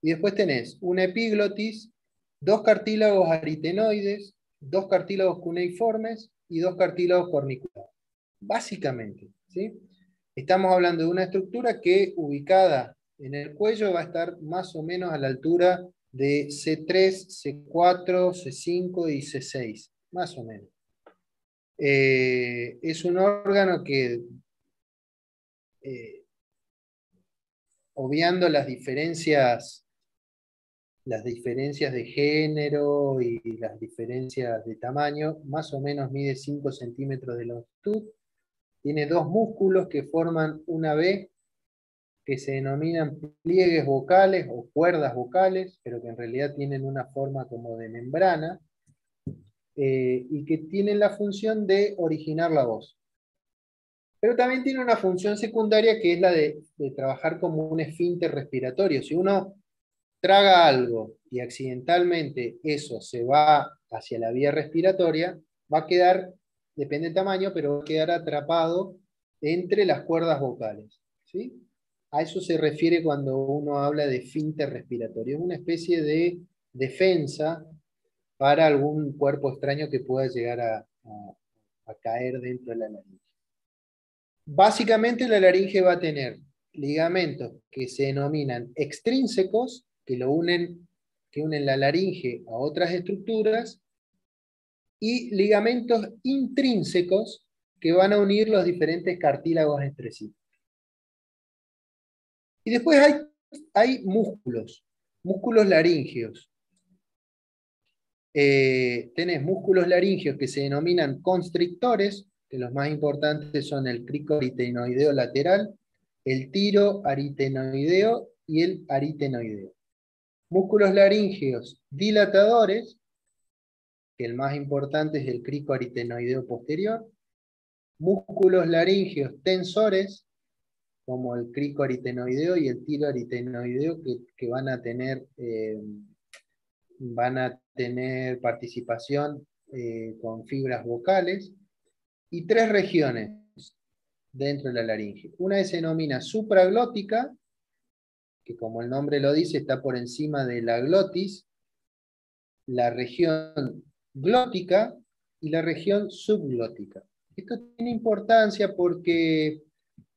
A: Y después tenés una epiglotis, 2 cartílagos aritenoides, 2 cartílagos cuneiformes y 2 cartílagos corniculares. Básicamente, ¿sí? Estamos hablando de una estructura que, ubicada en el cuello, va a estar más o menos a la altura de C3, C4, C5 y C6, más o menos. Es un órgano que, obviando las diferencias de género y las diferencias de tamaño, más o menos mide 5 centímetros de longitud. Tiene 2 músculos que forman una V, que se denominan pliegues vocales o cuerdas vocales, pero que en realidad tienen una forma como de membrana, y que tienen la función de originar la voz. Pero también tiene una función secundaria, que es la de trabajar como un esfínter respiratorio. Si uno traga algo y accidentalmente eso se va hacia la vía respiratoria, va a quedar, depende del tamaño, pero va a quedar atrapado entre las cuerdas vocales, ¿sí? A eso se refiere cuando uno habla de esfínter respiratorio. Es una especie de defensa para algún cuerpo extraño que pueda llegar a caer dentro de la laringe. Básicamente la laringe va a tener ligamentos que se denominan extrínsecos, que unen la laringe a otras estructuras, y ligamentos intrínsecos que van a unir los diferentes cartílagos entre sí. Y después hay músculos laríngeos. Tenés músculos laríngeos que se denominan constrictores, que los más importantes son el cricoaritenoideo lateral, el tiroaritenoideo y el aritenoideo. Músculos laríngeos dilatadores, que el más importante es el cricoaritenoideo posterior. Músculos laríngeos tensores, como el cricoaritenoideo y el tiroaritenoideo, que van a tener participación con fibras vocales. Y 3 regiones dentro de la laringe. Una se denomina supraglótica, que como el nombre lo dice, está por encima de la glotis, la región glótica y la región subglótica. Esto tiene importancia porque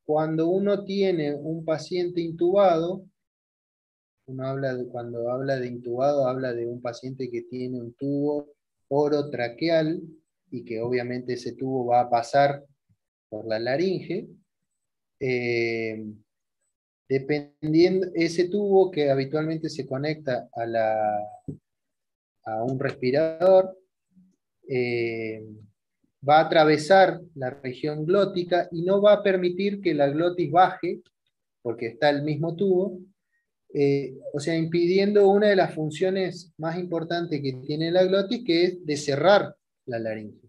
A: cuando uno tiene un paciente intubado, cuando habla de intubado, habla de un paciente que tiene un tubo orotraqueal y que obviamente ese tubo va a pasar por la laringe. Dependiendo, ese tubo que habitualmente se conecta a un respirador, va a atravesar la región glótica y no va a permitir que la glotis baje, porque está el mismo tubo, o sea, impidiendo una de las funciones más importantes que tiene la glotis, que es de cerrar la laringe.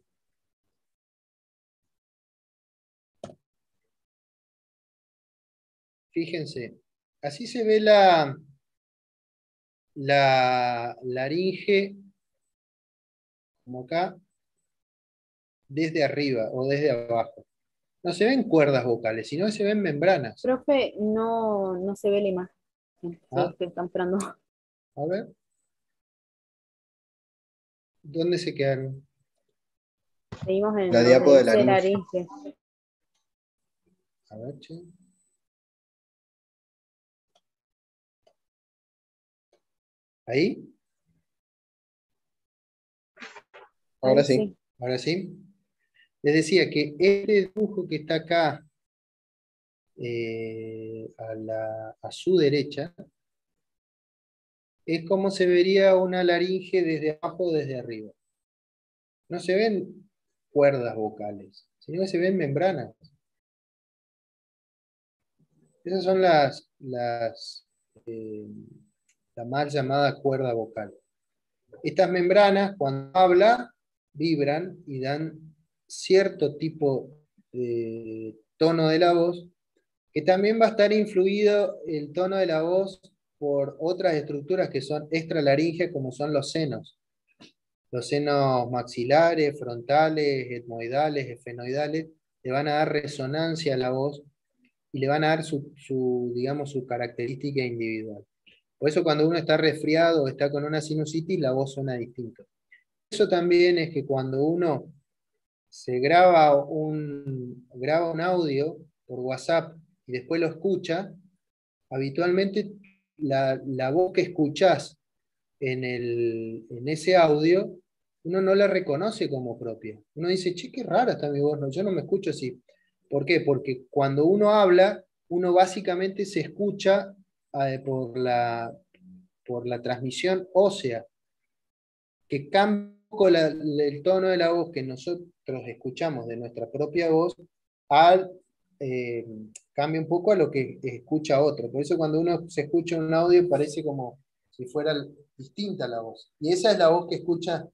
A: Fíjense, así se ve la laringe, como acá, desde arriba o desde abajo. No se ven cuerdas vocales, sino que se ven membranas.
E: Profe, no se ve la imagen.
A: Ah.
E: Que están esperando.
A: A ver. ¿Dónde se quedaron?
E: Seguimos en
D: La diapo de
E: la
D: laringe.
A: A ver, che. ¿Ahí?
D: Ahora sí.
A: Ahora sí. Les decía que este dibujo que está acá, a su derecha, es como se vería una laringe desde abajo o desde arriba. no se ven cuerdas vocales, sino que se ven membranas. Esas son la mal llamada cuerda vocal. Estas membranas, cuando habla, vibran y dan cierto tipo de tono de la voz, que también va a estar influido el tono de la voz por otras estructuras que son extralaringes, como son los senos. Los senos maxilares, frontales, etmoidales, esfenoidales, le van a dar resonancia a la voz y le van a dar digamos, su característica individual. Por eso cuando uno está resfriado o está con una sinusitis, la voz suena distinta. Eso también es que cuando uno se graba un audio por WhatsApp y después lo escucha, habitualmente la voz que escuchás en ese audio, uno no la reconoce como propia. Uno dice, che, qué rara está mi voz, no, yo no me escucho así. ¿Por qué? Porque cuando uno habla, uno básicamente se escucha por la transmisión ósea, que cambia un poco el tono de la voz que nosotros escuchamos de nuestra propia voz, cambia un poco a lo que escucha otro. Por eso cuando uno se escucha un audio parece como si fuera distinta la voz. Y esa es la voz que escuchan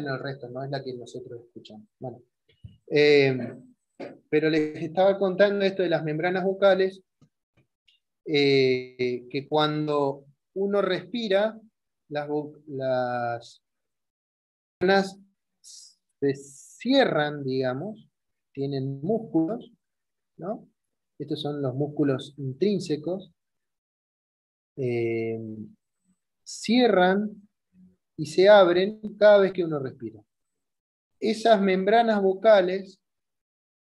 A: el resto, no es la que nosotros escuchamos. Bueno, pero les estaba contando esto de las membranas vocales, que cuando uno respira, las membranas se cierran, digamos, tienen músculos, ¿no? Estos son los músculos intrínsecos, cierran y se abren cada vez que uno respira. Esas membranas vocales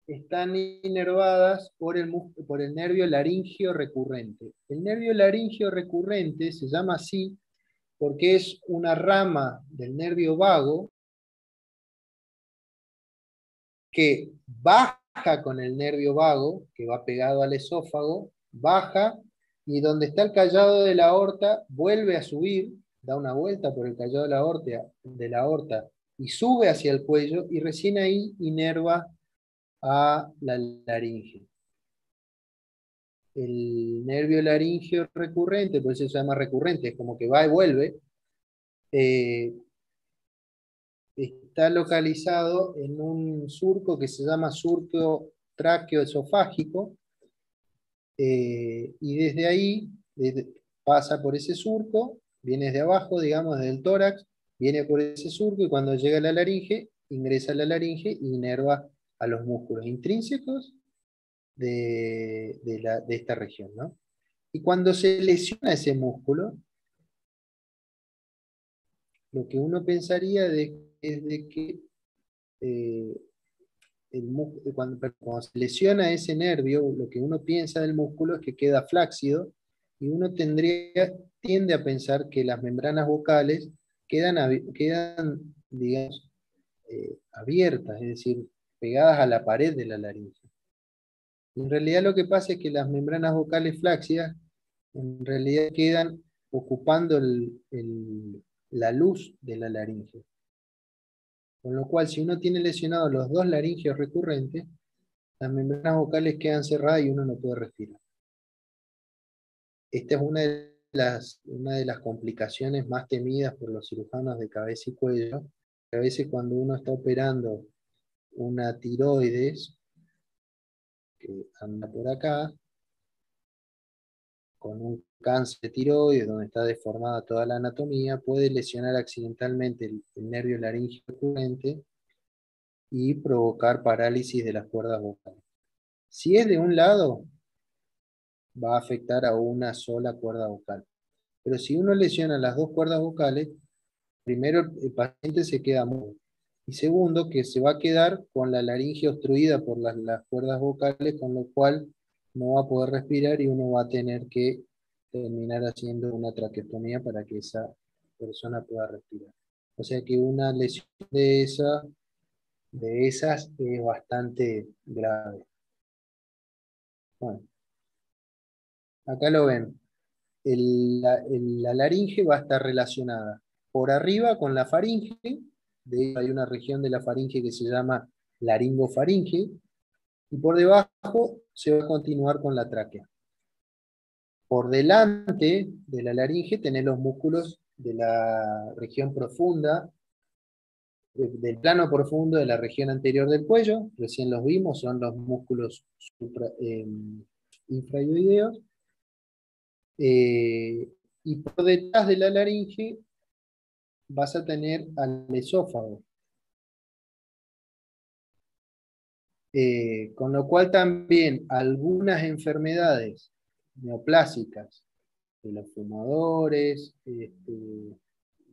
A: están inervadas por el nervio laríngeo recurrente. El nervio laríngeo recurrente se llama así porque es una rama del nervio vago que baja con el nervio vago, que va pegado al esófago, baja, y donde está el callado de la aorta, vuelve a subir, da una vuelta por el callado de la aorta y sube hacia el cuello, y recién ahí inerva a la laringe. El nervio laríngeo recurrente, por eso se llama recurrente, es como que va y vuelve, está localizado en un surco que se llama surco tráqueo-esofágico, y desde ahí pasa por ese surco, viene desde abajo, digamos, desde el tórax, viene por ese surco, y cuando llega a la laringe, ingresa a la laringe y inerva a los músculos intrínsecos de esta región, ¿no? Y cuando se lesiona ese músculo, lo que uno pensaría es de que cuando se lesiona ese nervio, lo que uno piensa del músculo es que queda flácido, y uno tiende a pensar que las membranas vocales quedan digamos, abiertas, es decir, pegadas a la pared de la laringe. Y en realidad lo que pasa es que las membranas vocales flácidas en realidad quedan ocupando la luz de la laringe. Con lo cual, si uno tiene lesionados los dos laringeos recurrentes, las membranas vocales quedan cerradas y uno no puede respirar. Esta es una de las complicaciones más temidas por los cirujanos de cabeza y cuello, que a veces cuando uno está operando una tiroides, que anda por acá, con un cáncer de tiroides donde está deformada toda la anatomía, puede lesionar accidentalmente el nervio laríngeo recurrente y provocar parálisis de las cuerdas vocales. Si es de un lado, va a afectar a una sola cuerda vocal. Pero si uno lesiona las dos cuerdas vocales, primero el paciente se queda mudo. Y segundo, que se va a quedar con la laringe obstruida por las cuerdas vocales, con lo cual no va a poder respirar y uno va a tener que terminar haciendo una traqueostomía para que esa persona pueda respirar. O sea que una lesión de esas es bastante grave. Bueno, acá lo ven. La laringe va a estar relacionada por arriba con la faringe, De hecho, hay una región de la faringe que se llama laringofaringe, y por debajo se va a continuar con la tráquea. Por delante de la laringe tenés los músculos de la región profunda, del plano profundo de la región anterior del cuello, recién los vimos, son los músculos infraoideos, y por detrás de la laringe vas a tener al esófago. Con lo cual también algunas enfermedades neoplásicas de los fumadores,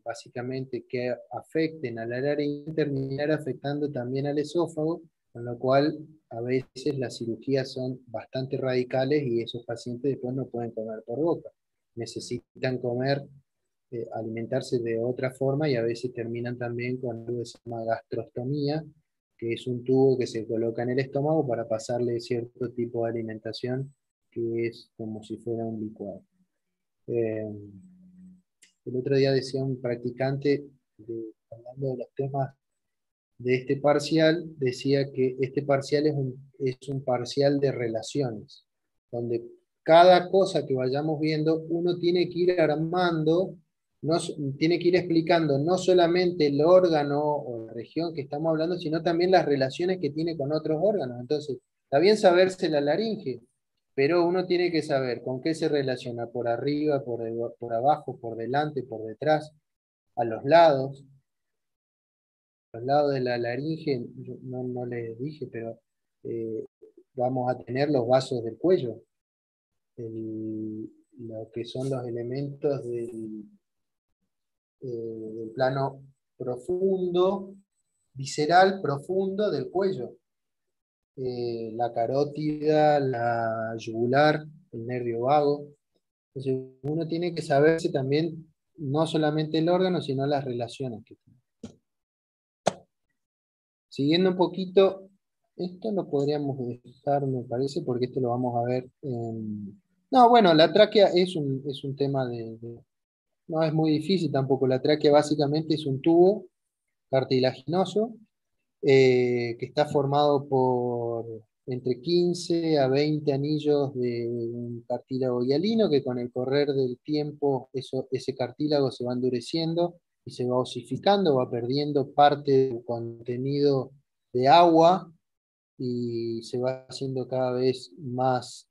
A: básicamente que afecten a la laringe, terminar afectando también al esófago, con lo cual a veces las cirugías son bastante radicales y esos pacientes después no pueden comer por boca. Necesitan comer, alimentarse de otra forma y a veces terminan también con algo que se llama gastrostomía, que es un tubo que se coloca en el estómago para pasarle cierto tipo de alimentación que es como si fuera un licuado. El otro día decía un practicante, hablando de los temas de este parcial, decía que este parcial es un parcial de relaciones, donde cada cosa que vayamos viendo, uno tiene que ir armando, tiene que ir explicando no solamente el órgano o la región que estamos hablando, sino también las relaciones que tiene con otros órganos. Entonces, está bien saberse la laringe, pero uno tiene que saber con qué se relaciona, por arriba, por abajo, por delante, por detrás, a los lados. Los lados de la laringe, no les dije, pero vamos a tener los vasos del cuello, lo que son los elementos del plano profundo, visceral profundo del cuello. La carótida, la yugular, el nervio vago. Entonces uno tiene que saberse también no solamente el órgano, sino las relaciones que tiene. Siguiendo un poquito, esto lo podríamos dejar, me parece, porque esto lo vamos a ver en... No, bueno, la tráquea es un tema no es muy difícil tampoco. La tráquea básicamente es un tubo cartilaginoso que está formado por entre 15 a 20 anillos de un cartílago hialino, que con el correr del tiempo ese cartílago se va endureciendo y se va osificando, va perdiendo parte del contenido de agua y se va haciendo cada vez más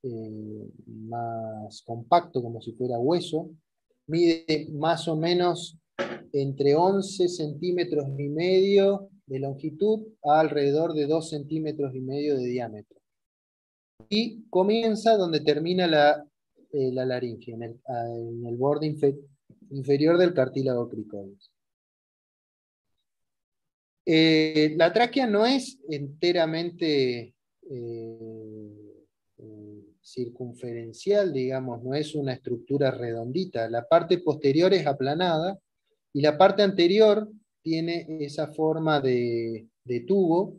A: compacto, como si fuera hueso. Mide más o menos entre 11 centímetros y medio de longitud a alrededor de 2 centímetros y medio de diámetro. Y comienza donde termina la laringe, en el borde inferior del cartílago cricoides. La tráquea no es enteramente circunferencial, digamos, no es una estructura redondita. La parte posterior es aplanada y la parte anterior tiene esa forma de tubo.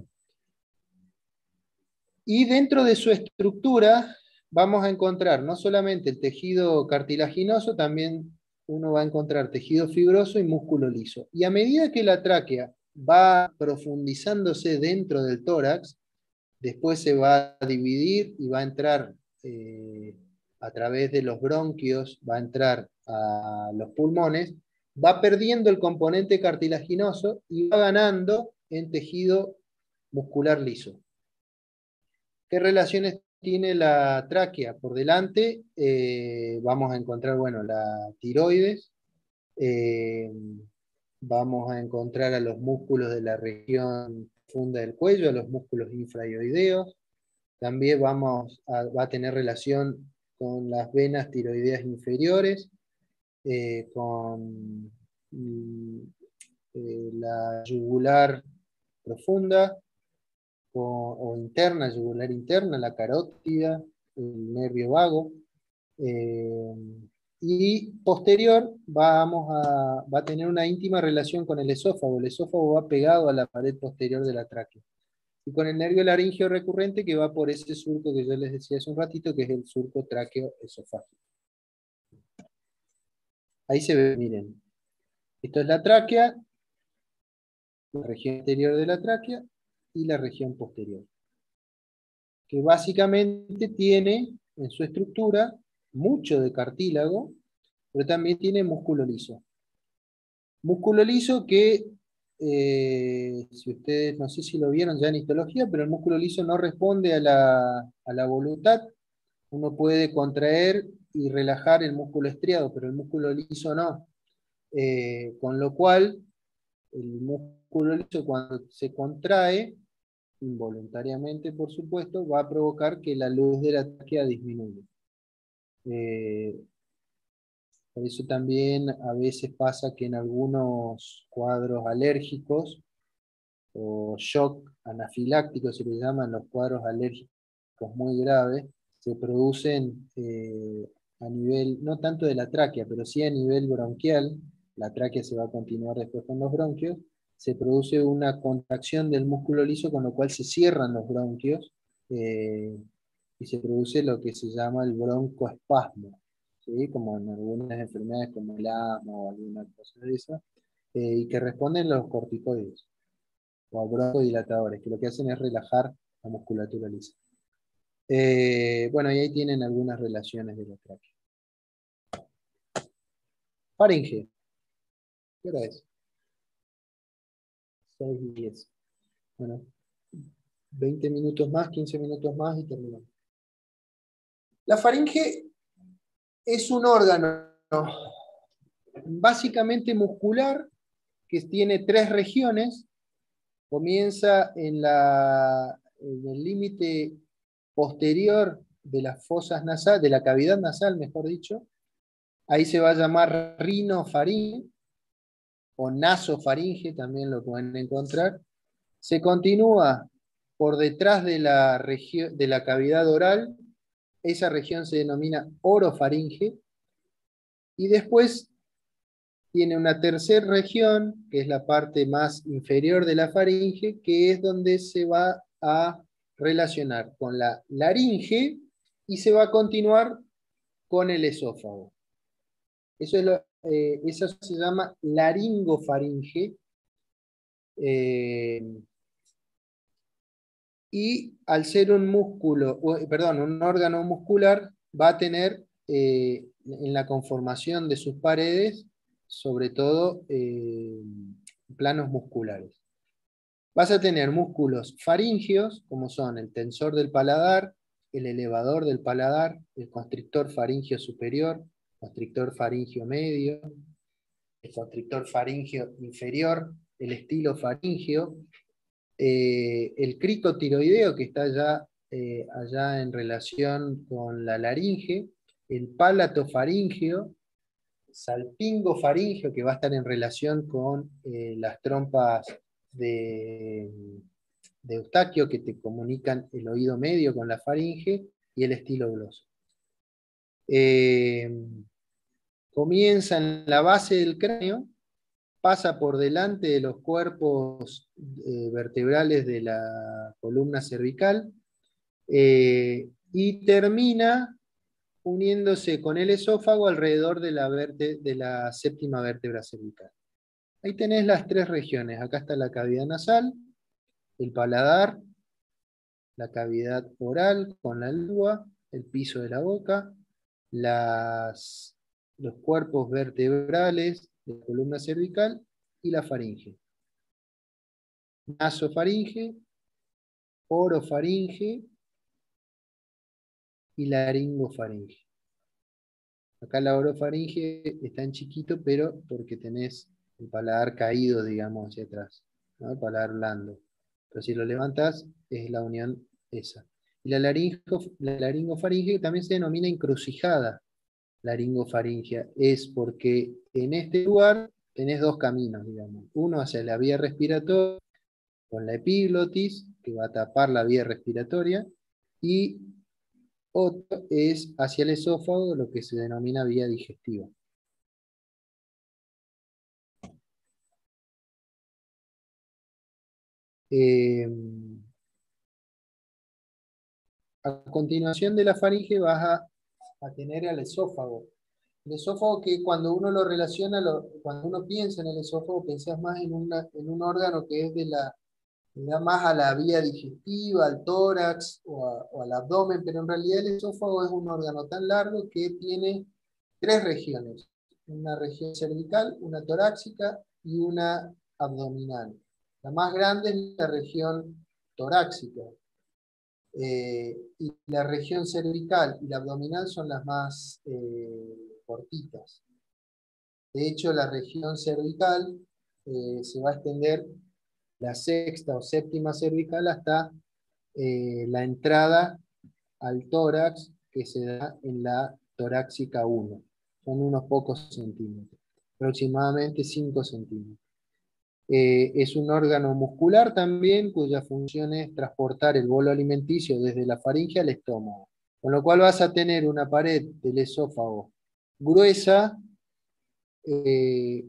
A: Y dentro de su estructura vamos a encontrar no solamente el tejido cartilaginoso, también uno va a encontrar tejido fibroso y músculo liso. Y a medida que la tráquea va profundizándose dentro del tórax, después se va a dividir y va a entrar a través de los bronquios, va a entrar a los pulmones, va perdiendo el componente cartilaginoso y va ganando en tejido muscular liso. ¿Qué relaciones tiene la tráquea? Por delante vamos a encontrar, bueno, la tiroides, vamos a encontrar a los músculos de la región profunda del cuello, a los músculos infraoideos. También va a tener relación con las venas tiroideas inferiores, con la yugular profunda o interna, yugular interna, la carótida, el nervio vago. Y posterior va a tener una íntima relación con el esófago. El esófago va pegado a la pared posterior de la tráquea. Y con el nervio laríngeo recurrente que va por ese surco que yo les decía hace un ratito, que es el surco tráqueo-esofágico. Ahí se ve, miren. Esto es la tráquea. la región anterior de la tráquea y la región posterior, que básicamente tiene en su estructura mucho de cartílago, pero también tiene músculo liso. Músculo liso que, si ustedes no sé si lo vieron ya en histología, pero el músculo liso no responde a la voluntad. Uno puede contraer y relajar el músculo estriado, pero el músculo liso no. Con lo cual, el músculo liso cuando se contrae, involuntariamente por supuesto, va a provocar que la luz de la tráquea disminuya. Por eso también a veces pasa que en algunos cuadros alérgicos o shock anafiláctico, se le llaman los cuadros alérgicos muy graves, se producen a nivel, no tanto de la tráquea, pero sí a nivel bronquial. La tráquea se va a continuar después con los bronquios, se produce una contracción del músculo liso, con lo cual se cierran los bronquios y se produce lo que se llama el broncoespasmo, ¿sí? Como en algunas enfermedades como el asma o alguna cosa de esa, y que responden los corticoides o broncodilatadores, que lo que hacen es relajar la musculatura lisa. Bueno, y ahí tienen algunas relaciones de la tráquea. Faringe. ¿Qué hora es? 6:10. Bueno, 20 minutos más, 15 minutos más y terminamos. La faringe es un órgano básicamente muscular que tiene 3 regiones. Comienza en el límite posterior de las fosas nasales, de la cavidad nasal, mejor dicho. Ahí se va a llamar rinofaringe o nasofaringe, también lo pueden encontrar. Se continúa por detrás de la cavidad oral. Esa región se denomina orofaringe. Y después tiene una tercera región, que es la parte más inferior de la faringe, que es donde se va a relacionar con la laringe y se va a continuar con el esófago. Eso se llama laringofaringe. Y al ser un un órgano muscular, va a tener en la conformación de sus paredes, sobre todo planos musculares. Vas a tener músculos faringeos, como son el tensor del paladar, el elevador del paladar, el constrictor faríngeo superior, constrictor faríngeo medio, el constrictor faríngeo inferior, el estilo faríngeo, el cricotiroideo, que está allá en relación con la laringe, el palatofaríngeo, salpingofaríngeo, que va a estar en relación con las trompas de Eustaquio, que te comunican el oído medio con la faringe, y el estilo gloso. Comienza en la base del cráneo, pasa por delante de los cuerpos vertebrales de la columna cervical y termina uniéndose con el esófago alrededor de la séptima vértebra cervical. Ahí tenés las 3 regiones. Acá está la cavidad nasal, el paladar, la cavidad oral con la lengua, el piso de la boca, los cuerpos vertebrales de la columna cervical y la faringe. Nasofaringe, orofaringe y laringofaringe. Acá la orofaringe está en chiquito, pero porque tenés el paladar caído, digamos, hacia atrás, ¿no? El paladar blando. Pero si lo levantás, es la unión esa. Y la laringofaringe también se denomina encrucijada laringofaringea. Es porque en este lugar tenés 2 caminos, digamos. Uno hacia la vía respiratoria, con la epiglotis, que va a tapar la vía respiratoria, y otro es hacia el esófago, lo que se denomina vía digestiva. A continuación de la faringe vas a tener al esófago. El esófago, que cuando uno lo relaciona, cuando uno piensa en el esófago, pensás más en un órgano que es le da más a la vía digestiva, al tórax o al abdomen, pero en realidad el esófago es un órgano tan largo que tiene tres regiones: una región cervical, una torácica y una abdominal. La más grande es la región torácica, y la región cervical y la abdominal son las más cortitas. De hecho, la región cervical se va a extender la sexta o séptima cervical hasta la entrada al tórax, que se da en la torácica 1. Son unos pocos centímetros, aproximadamente 5 centímetros. Es un órgano muscular también, cuya función es transportar el bolo alimenticio desde la faringe al estómago. Con lo cual vas a tener una pared del esófago gruesa,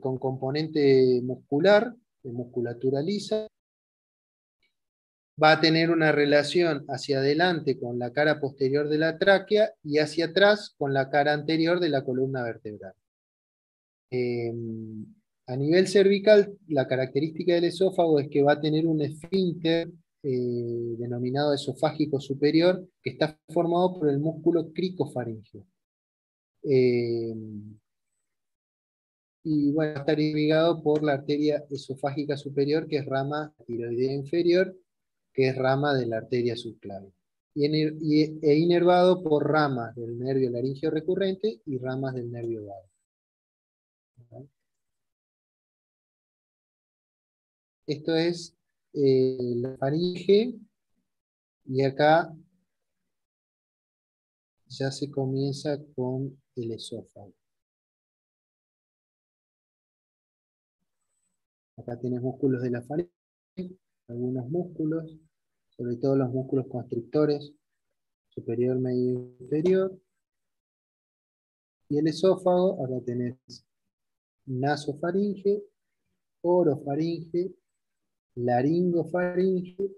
A: con componente muscular, de musculatura lisa. Va a tener una relación hacia adelante con la cara posterior de la tráquea y hacia atrás con la cara anterior de la columna vertebral. A nivel cervical, la característica del esófago es que va a tener un esfínter denominado esofágico superior, que está formado por el músculo cricofaríngeo. Y bueno, va a estar irrigado por la arteria esofágica superior, que es rama tiroidea inferior, que es rama de la arteria subclavia. E inervado por ramas del nervio laríngeo recurrente y ramas del nervio vago. Esto es la faringe, y acá ya se comienza con el esófago. Acá tienes músculos de la faringe, algunos músculos, sobre todo los músculos constrictores, superior, medio y inferior. Y el esófago, ahora tenés nasofaringe, orofaringe, laringofaringe,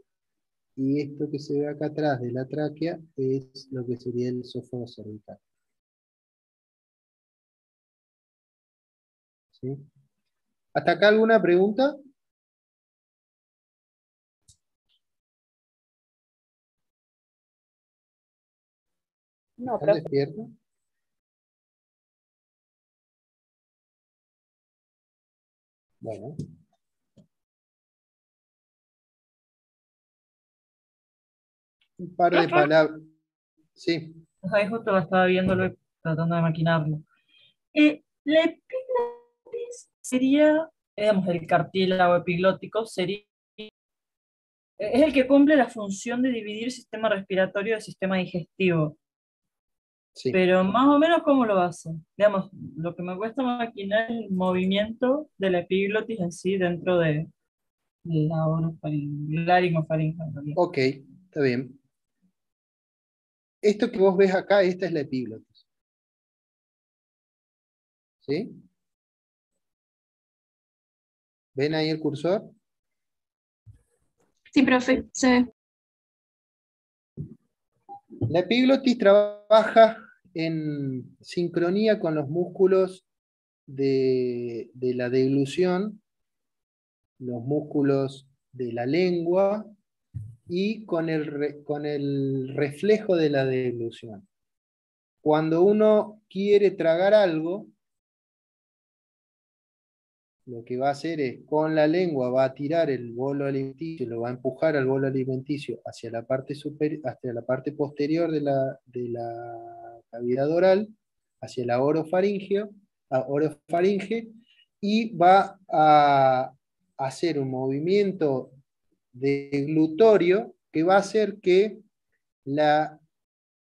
A: y esto que se ve acá atrás de la tráquea es lo que sería el esófago cervical. ¿Sí? ¿Hasta acá alguna pregunta?
D: No,
A: ¿Están
D: profe.
A: despiertos? Bueno. Un par de
C: Profe,
A: palabras. Sí.
C: ahí justo lo estaba viéndolo, tratando de maquinarlo. La epiglotis sería, digamos, el cartílago epiglótico sería, es el que cumple la función de dividir sistema respiratorio del sistema digestivo.
A: Sí.
C: Pero más o menos, ¿cómo lo hace? Digamos, lo que me cuesta maquinar es el movimiento de la epiglotis en sí dentro de la laringofaringe, en realidad.
A: Ok, está bien. Esto que vos ves acá, esta es la epiglotis. ¿Sí? ¿Ven ahí el cursor?
B: Sí, profe, se ve.
A: La epiglotis trabaja en sincronía con los músculos de la deglución, los músculos de la lengua y con el reflejo de la deglución. Cuando uno quiere tragar algo, lo que va a hacer es, con la lengua va a tirar el bolo alimenticio, lo va a empujar al bolo alimenticio hacia la parte hacia la parte posterior de la cavidad oral, hacia la orofaringe, y va a hacer un movimiento deglutorio que va a hacer que la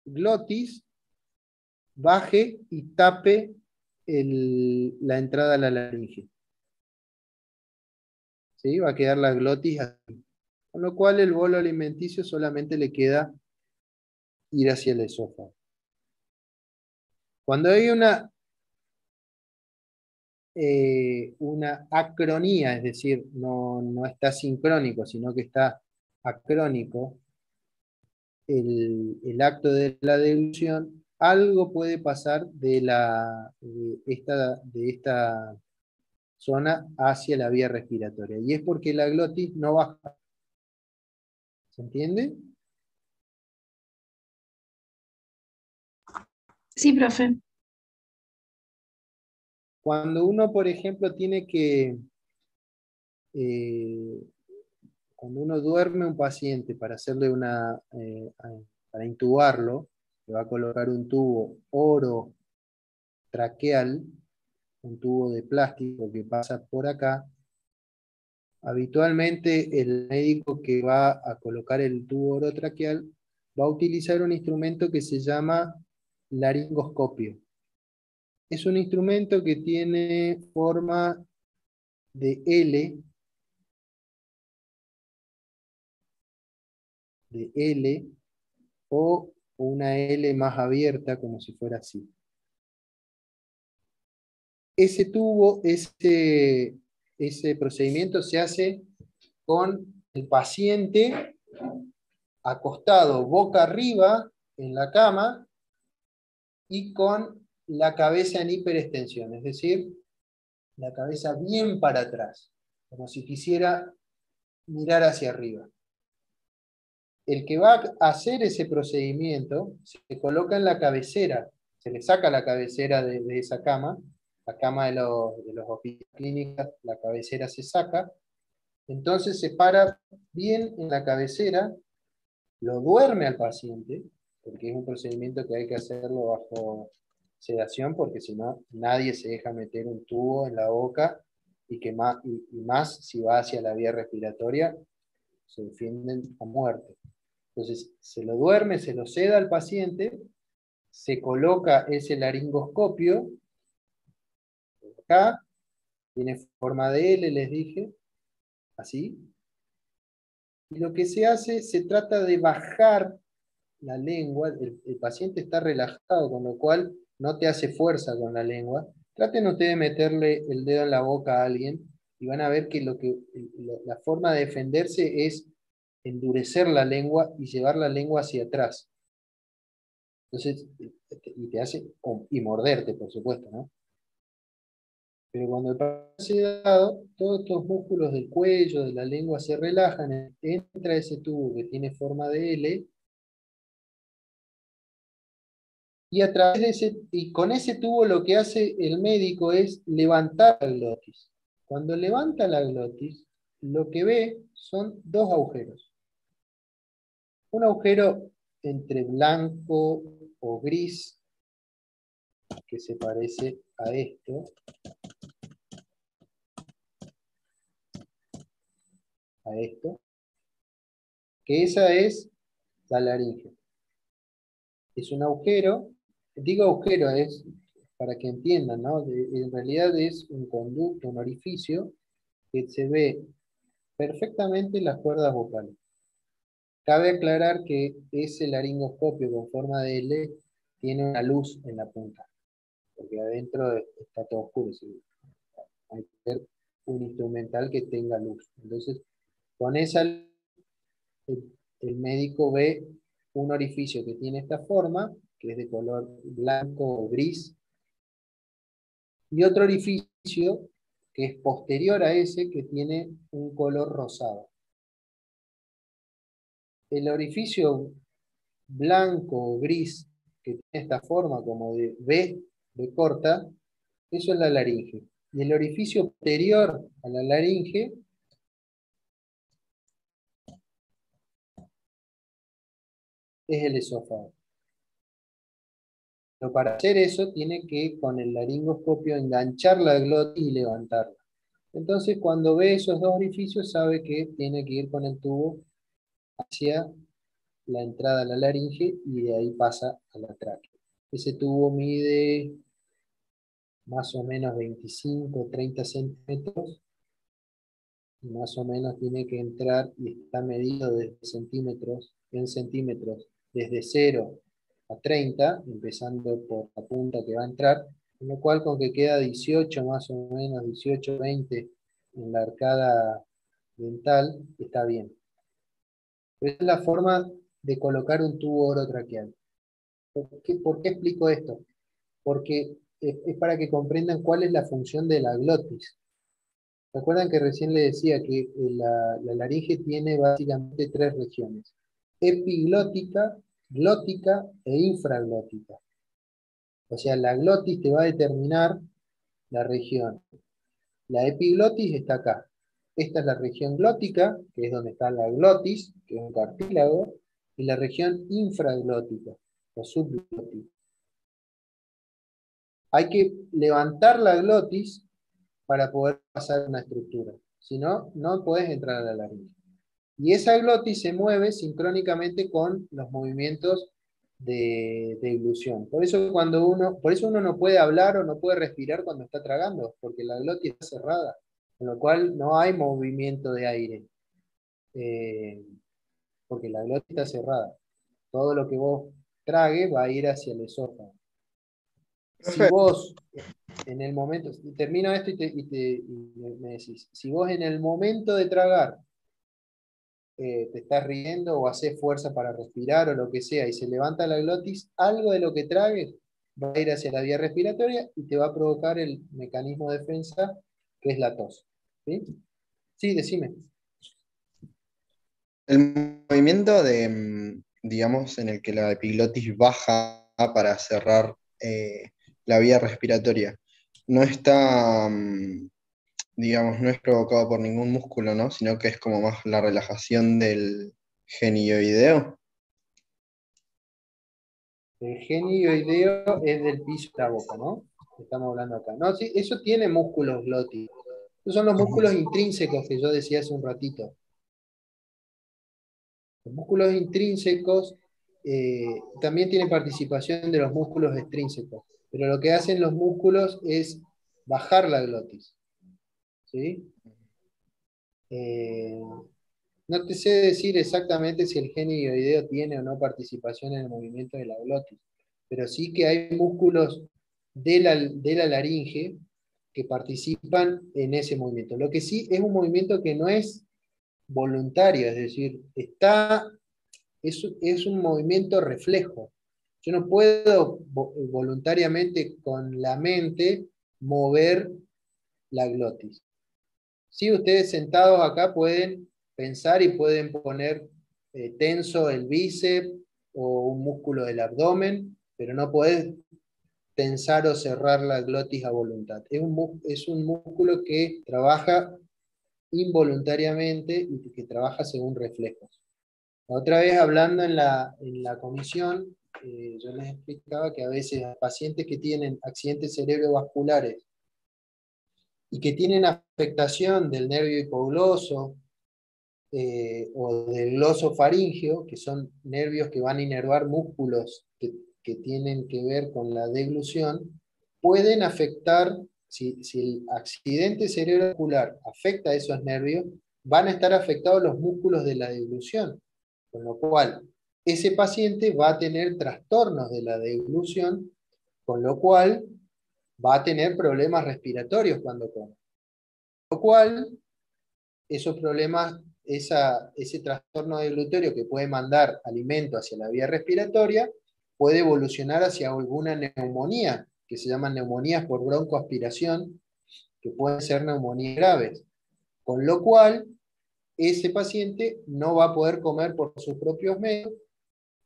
A: glotis baje y tape la entrada a la laringe. ¿Sí? Va a quedar la glotis así. Con lo cual el bolo alimenticio solamente le queda ir hacia el esófago. Cuando hay una acronía, es decir, no está sincrónico, sino que está acrónico, el acto de la deglución, algo puede pasar de esta zona hacia la vía respiratoria. Y es porque la glotis no baja. ¿Se entiende?
B: Sí, profe.
A: Cuando uno, por ejemplo, tiene que... cuando uno duerme a un paciente para hacerle para intubarlo, le va a colocar un tubo orotraqueal, un tubo de plástico que pasa por acá. Habitualmente el médico que va a colocar el tubo orotraqueal va a utilizar un instrumento que se llama laringoscopio. Es un instrumento que tiene forma de L o una L más abierta, como si fuera así. Ese tubo, ese procedimiento se hace con el paciente acostado boca arriba en la cama y con la cabeza en hiperextensión, es decir, la cabeza bien para atrás, como si quisiera mirar hacia arriba. El que va a hacer ese procedimiento se coloca en la cabecera, se le saca la cabecera de esa cama, la cama de los hospitales clínicas, la cabecera se saca, entonces se para bien en la cabecera, lo duerme al paciente, porque es un procedimiento que hay que hacerlo bajo sedación, porque si no, nadie se deja meter un tubo en la boca y más si va hacia la vía respiratoria, se defienden a muerte. Entonces, se lo duerme, se lo seda al paciente, se coloca ese laringoscopio, acá, tiene forma de L, les dije, así, y lo que se hace, se trata de bajar la lengua, el paciente está relajado, con lo cual no te hace fuerza con la lengua. Traten ustedes de meterle el dedo en la boca a alguien y van a ver que la forma de defenderse es endurecer la lengua y llevar la lengua hacia atrás. Entonces, y te hace, y morderte, por supuesto, ¿no? Pero cuando el paciente ha sedado, todos estos músculos del cuello, de la lengua se relajan, entra ese tubo que tiene forma de L, y con ese tubo lo que hace el médico es levantar la glotis. Cuando levanta la glotis, lo que ve son dos agujeros. Un agujero entre blanco o gris, que se parece a esto, que esa es la laringe. Es un agujero, digo agujero, es para que entiendan, ¿no? En realidad es un conducto, un orificio, que se ve perfectamente las cuerdas vocales. Cabe aclarar que ese laringoscopio con forma de L tiene una luz en la punta, porque adentro está todo oscuro. ¿Sí? Hay que tener un instrumental que tenga luz. Entonces, con esa luz, el médico ve un orificio que tiene esta forma, que es de color blanco o gris, y otro orificio que es posterior a ese, que tiene un color rosado. El orificio blanco o gris, que tiene esta forma como de V, de corta, eso es la laringe. Y el orificio posterior a la laringe es el esófago. Pero para hacer eso tiene que con el laringoscopio enganchar la glotis y levantarla. Entonces cuando ve esos dos orificios sabe que tiene que ir con el tubo hacia la entrada a la laringe y de ahí pasa a la tráquea. Ese tubo mide más o menos 25 o 30 centímetros y más o menos tiene que entrar y está medido en centímetros, desde 0 a 30, empezando por la punta que va a entrar, con lo cual con que queda 18 más o menos, 18, 20 en la arcada dental, está bien. Esa es la forma de colocar un tubo orotraqueal. ¿Por qué explico esto? Porque es para que comprendan cuál es la función de la glotis. Recuerdan que recién le decía que la laringe tiene básicamente tres regiones: epiglótica, glótica e infraglótica. O sea, la glotis te va a determinar la región. La epiglotis está acá. Esta es la región glótica, que es donde está la glotis, que es un cartílago, y la región infraglótica, o subglótica. Hay que levantar la glotis para poder pasar una estructura. Si no, no puedes entrar a la laringe. Y esa glotis se mueve sincrónicamente con los movimientos de ilusión. Por eso uno no puede hablar o no puede respirar cuando está tragando, porque la glotis está cerrada, con lo cual no hay movimiento de aire, eh, porque la glotis está cerrada. Todo lo que vos tragues va a ir hacia el esófago. Si
F: Profe,
A: vos en el momento, termino esto y me decís, si vos en el momento de tragar te estás riendo o haces fuerza para respirar o lo que sea y se levanta la glotis, algo de lo que tragues va a ir hacia la vía respiratoria y te va a provocar el mecanismo de defensa que es la tos. ¿Sí? Sí, decime.
F: el movimiento de, digamos, en el que la epiglotis baja para cerrar la vía respiratoria, no está, digamos, no es provocado por ningún músculo, ¿no? Sino que es como más la relajación del genioideo.
A: El genioideo es del piso de la boca, ¿no? Estamos hablando acá. No, sí, eso tiene músculos glóticos. Esos son los músculos intrínsecos que yo decía hace un ratito. Los músculos intrínsecos también tienen participación de los músculos extrínsecos, pero lo que hacen los músculos es bajar la glotis. ¿Sí? Eh, no te sé decir exactamente si el genioideo tiene o no participación en el movimiento de la glotis, pero sí que hay músculos de la laringe que participan en ese movimiento. Lo que sí es un movimiento que no es voluntario, es decir, es un movimiento reflejo. Yo no puedo voluntariamente con la mente mover la glotis. Sí, ustedes sentados acá pueden pensar y pueden poner tenso el bíceps o un músculo del abdomen, pero no podés tensar o cerrar la glotis a voluntad. Es un músculo que trabaja involuntariamente y que trabaja según reflejos. La otra vez hablando en la comisión, yo les explicaba que a veces a pacientes que tienen accidentes cerebrovasculares y que tienen afectación del nervio hipogloso o del gloso faríngeo, que son nervios que van a inervar músculos que tienen que ver con la deglución, pueden afectar, si el accidente cerebrovascular afecta a esos nervios, van a estar afectados los músculos de la deglución, con lo cual ese paciente va a tener trastornos de la deglución, con lo cual va a tener problemas respiratorios cuando come. Lo cual, esos problemas, ese trastorno deglutorio que puede mandar alimento hacia la vía respiratoria, puede evolucionar hacia alguna neumonía, que se llaman neumonías por broncoaspiración, que pueden ser neumonías graves. Con lo cual, ese paciente no va a poder comer por sus propios medios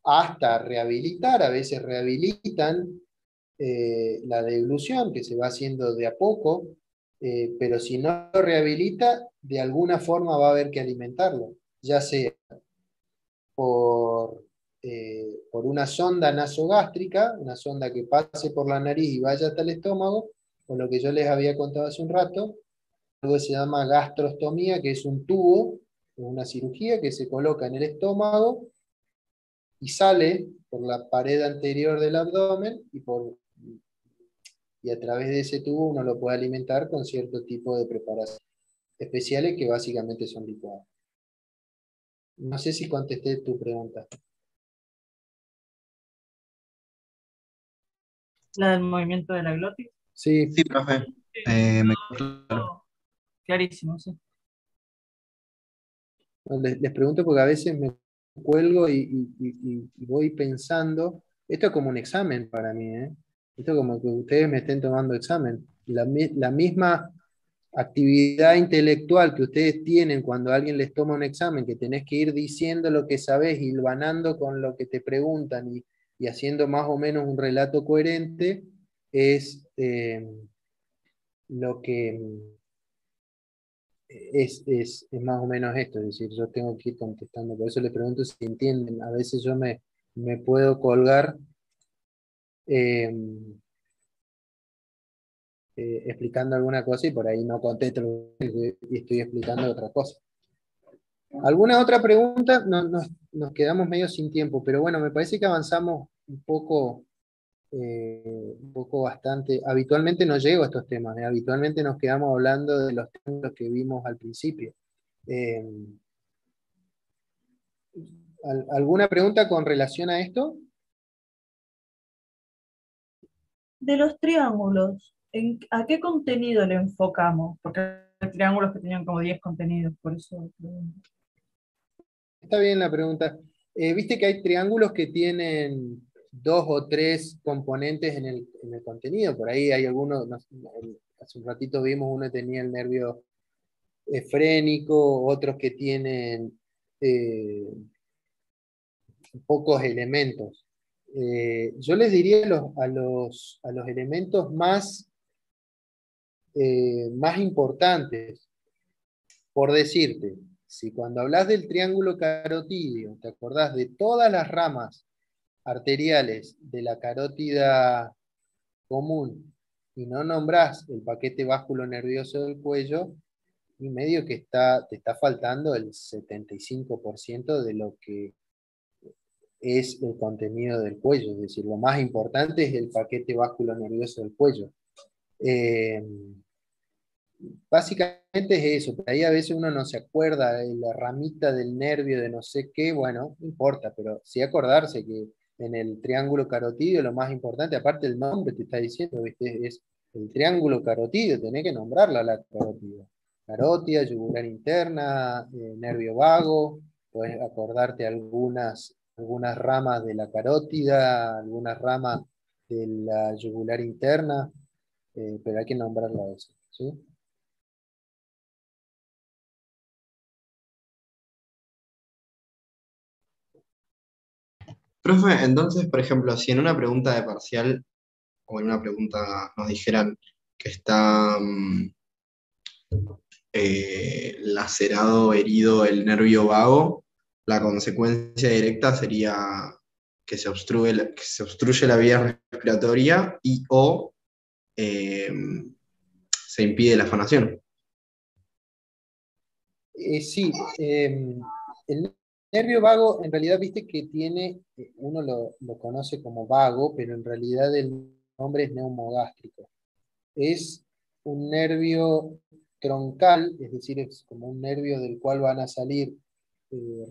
A: hasta rehabilitar. A veces rehabilitan la deglución, que se va haciendo de a poco, pero si no lo rehabilita, de alguna forma va a haber que alimentarlo, ya sea por una sonda nasogástrica, una sonda que pase por la nariz y vaya hasta el estómago, o lo que yo les había contado hace un rato, algo que se llama gastrostomía, que es un tubo, una cirugía que se coloca en el estómago y sale por la pared anterior del abdomen y a través de ese tubo uno lo puede alimentar con cierto tipo de preparaciones especiales que básicamente son licuados. No sé si contesté tu pregunta.
C: La del movimiento de la glotis.
A: Sí,
F: Sí, profe.
C: Sí,
F: Me
C: todo clarísimo, sí.
A: les pregunto porque a veces me cuelgo y voy pensando Esto es como un examen para mí, ¿eh? Esto es como que ustedes me estén tomando examen. La misma actividad intelectual que ustedes tienen cuando alguien les toma un examen, que tenés que ir diciendo lo que sabés, hilvanando con lo que te preguntan y haciendo más o menos un relato coherente, es lo que es más o menos esto, es decir, yo tengo que ir contestando, por eso les pregunto si entienden, a veces yo me puedo colgar eh, explicando alguna cosa y por ahí no contesto y estoy explicando otra cosa. ¿Alguna otra pregunta? Nos quedamos medio sin tiempo, pero bueno, me parece que avanzamos un poco bastante. Habitualmente no llego a estos temas, habitualmente nos quedamos hablando de los temas que vimos al principio. Eh, ¿Alguna pregunta con relación a esto?
C: De los triángulos, ¿a qué contenido le enfocamos? Porque hay triángulos que tenían como 10 contenidos, por eso pregunto.
A: Está bien la pregunta. Viste que hay triángulos que tienen 2 o 3 componentes en el contenido. Por ahí hay algunos, hace un ratito vimos uno que tenía el nervio frénico, otros que tienen eh, pocos elementos. Yo les diría a los elementos más importantes, por decirte, si cuando hablas del triángulo carotídeo, te acordás de todas las ramas arteriales de la carótida común y no nombrás el paquete vasculonervioso del cuello, y medio que te está faltando el 75% de lo que es el contenido del cuello. Es decir, lo más importante es el paquete vasculonervioso del cuello. Eh, Básicamente es eso, pero ahí a veces uno no se acuerda de la ramita del nervio de no sé qué, bueno, no importa, pero sí acordarse que en el triángulo carotídeo lo más importante, aparte el nombre te está diciendo, ¿viste? Es el triángulo carotídeo, tenés que nombrarla la carótida. Carótida, yugular interna, nervio vago, puedes acordarte algunas ramas de la carótida, algunas ramas de la yugular interna, pero hay que nombrarla eso, ¿sí?
F: Profe, entonces, por ejemplo, si en una pregunta de parcial o en una pregunta nos dijeran que está lacerado, herido el nervio vago, la consecuencia directa sería que se obstruye la vía respiratoria y o eh, se impide la fonación.
A: Sí, el nervio vago en realidad viste que tiene, uno lo conoce como vago, pero en realidad el nombre es neumogástrico. Es un nervio troncal, es decir, es como un nervio del cual van a salir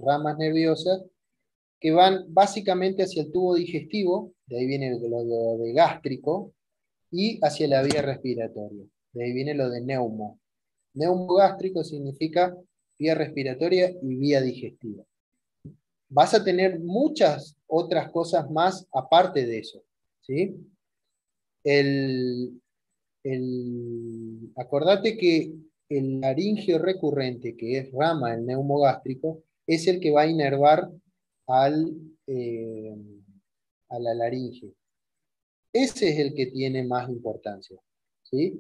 A: ramas nerviosas que van básicamente hacia el tubo digestivo, de ahí viene lo de gástrico, y hacia la vía respiratoria, de ahí viene lo de neumo. Neumogástrico significa vía respiratoria y vía digestiva. Vas a tener muchas otras cosas más aparte de eso, ¿sí? El, acordate que el laringio recurrente, que es rama del neumogástrico, es el que va a inervar al, eh, a la laringe. Ese es el que tiene más importancia, ¿sí?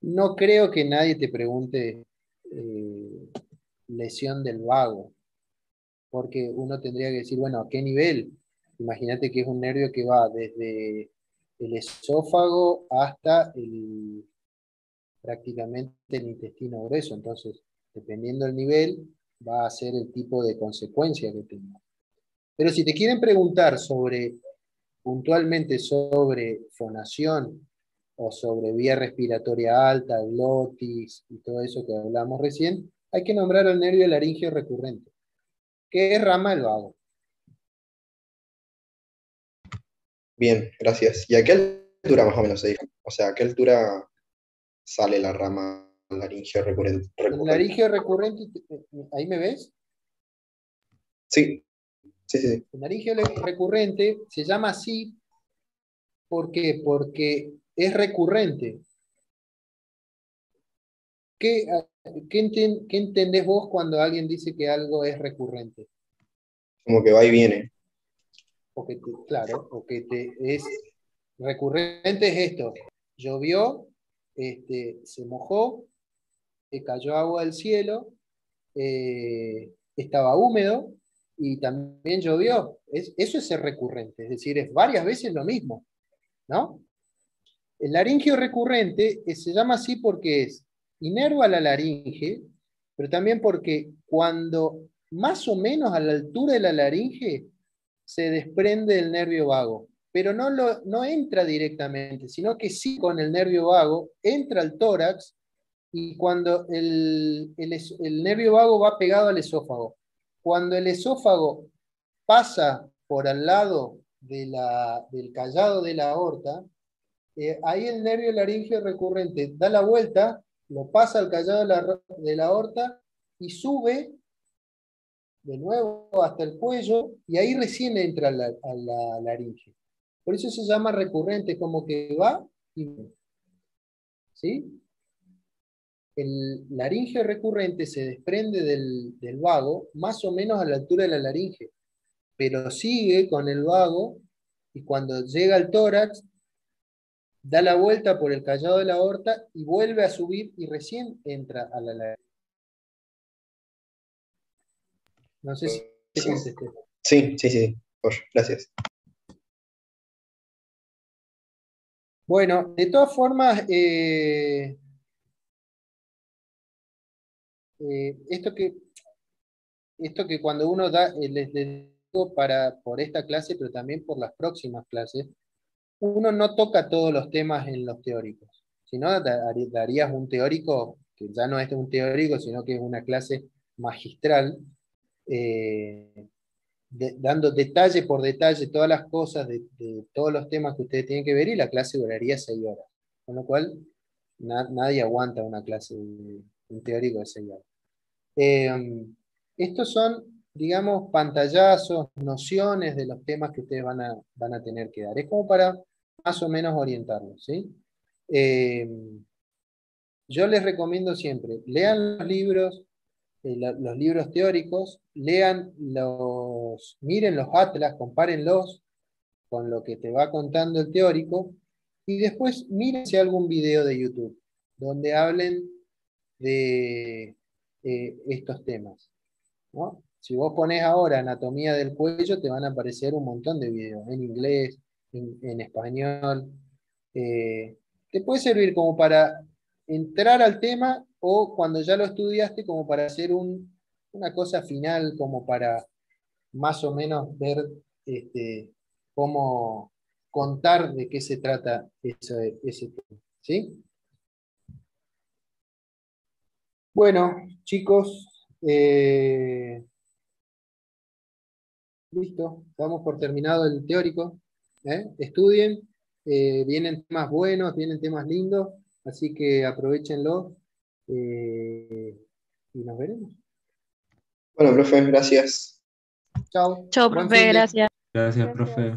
A: No creo que nadie te pregunte lesión del vago, porque uno tendría que decir, bueno, ¿a qué nivel? Imagínate que es un nervio que va desde el esófago hasta prácticamente el intestino grueso, entonces, dependiendo del nivel, va a ser el tipo de consecuencia que tenga. Pero si te quieren preguntar puntualmente sobre fonación o sobre vía respiratoria alta, glotis y todo eso que hablamos recién, hay que nombrar al nervio laringio recurrente, que es rama del vago.
F: Bien, gracias. ¿Y a qué altura más o menos se dijo? O sea, ¿a qué altura sale la rama laringio
A: El laringio recurrente, ¿ahí me ves?
F: Sí, Sí, sí.
A: El laringio recurrente se llama así, ¿por qué? Porque es recurrente. ¿Qué, qué entendés vos cuando alguien dice que algo es recurrente?
F: Como que va y viene.
A: O que claro, o que es recurrente es esto. Llovió, se mojó, cayó agua del cielo, estaba húmedo y también llovió. Eso es ser recurrente, es decir, es varias veces lo mismo, ¿no? El laringio recurrente se llama así porque inerva la laringe, pero también porque cuando más o menos a la altura de la laringe se desprende el nervio vago, pero no entra directamente, sino que sí con el nervio vago entra al tórax y cuando el nervio vago va pegado al esófago. Cuando el esófago pasa por al lado del callado de la aorta, ahí el nervio laríngeo recurrente da la vuelta, lo pasa al callado de la aorta y sube de nuevo hasta el cuello y ahí recién entra a la laringe. Por eso se llama recurrente, como que va y viene. ¿Sí? El laringio recurrente se desprende del vago más o menos a la altura de la laringe, pero sigue con el vago y cuando llega al tórax da la vuelta por el callado de la aorta y vuelve a subir y recién entra a la laringe. No sé si te contesté.
F: Sí, sí, sí. Gracias.
A: Bueno, de todas formas, esto que cuando uno da, les digo por esta clase, pero también por las próximas clases, uno no toca todos los temas en los teóricos. Si no, darías un teórico que ya no es un teórico, sino que es una clase magistral, eh, dando detalle por detalle todas las cosas de todos los temas que ustedes tienen que ver y la clase duraría 6 horas. Con lo cual, nadie aguanta una clase, un teórico de 6 horas. Estos son, digamos, pantallazos, nociones de los temas que ustedes van a tener que dar. Es como para más o menos orientarlos, ¿sí? Yo les recomiendo siempre, lean los libros teóricos, miren los atlas, compárenlos con lo que te va contando el teórico, y después mírense algún video de YouTube donde hablen de estos temas, ¿no? Si vos pones ahora anatomía del cuello, te van a aparecer un montón de videos, en inglés, en español. Te puede servir como para entrar al tema o cuando ya lo estudiaste, como para hacer una cosa final, como para más o menos ver cómo contar de qué se trata ese tema. ¿Sí? Bueno, chicos, listo, damos por terminado el teórico. Estudien, vienen temas buenos, vienen temas lindos, así que aprovechenlo y nos veremos.
F: Bueno, profe, gracias.
A: Chao.
B: Chao,
A: Buen
B: profe,
A: fin de.
B: gracias.
G: Gracias, profe.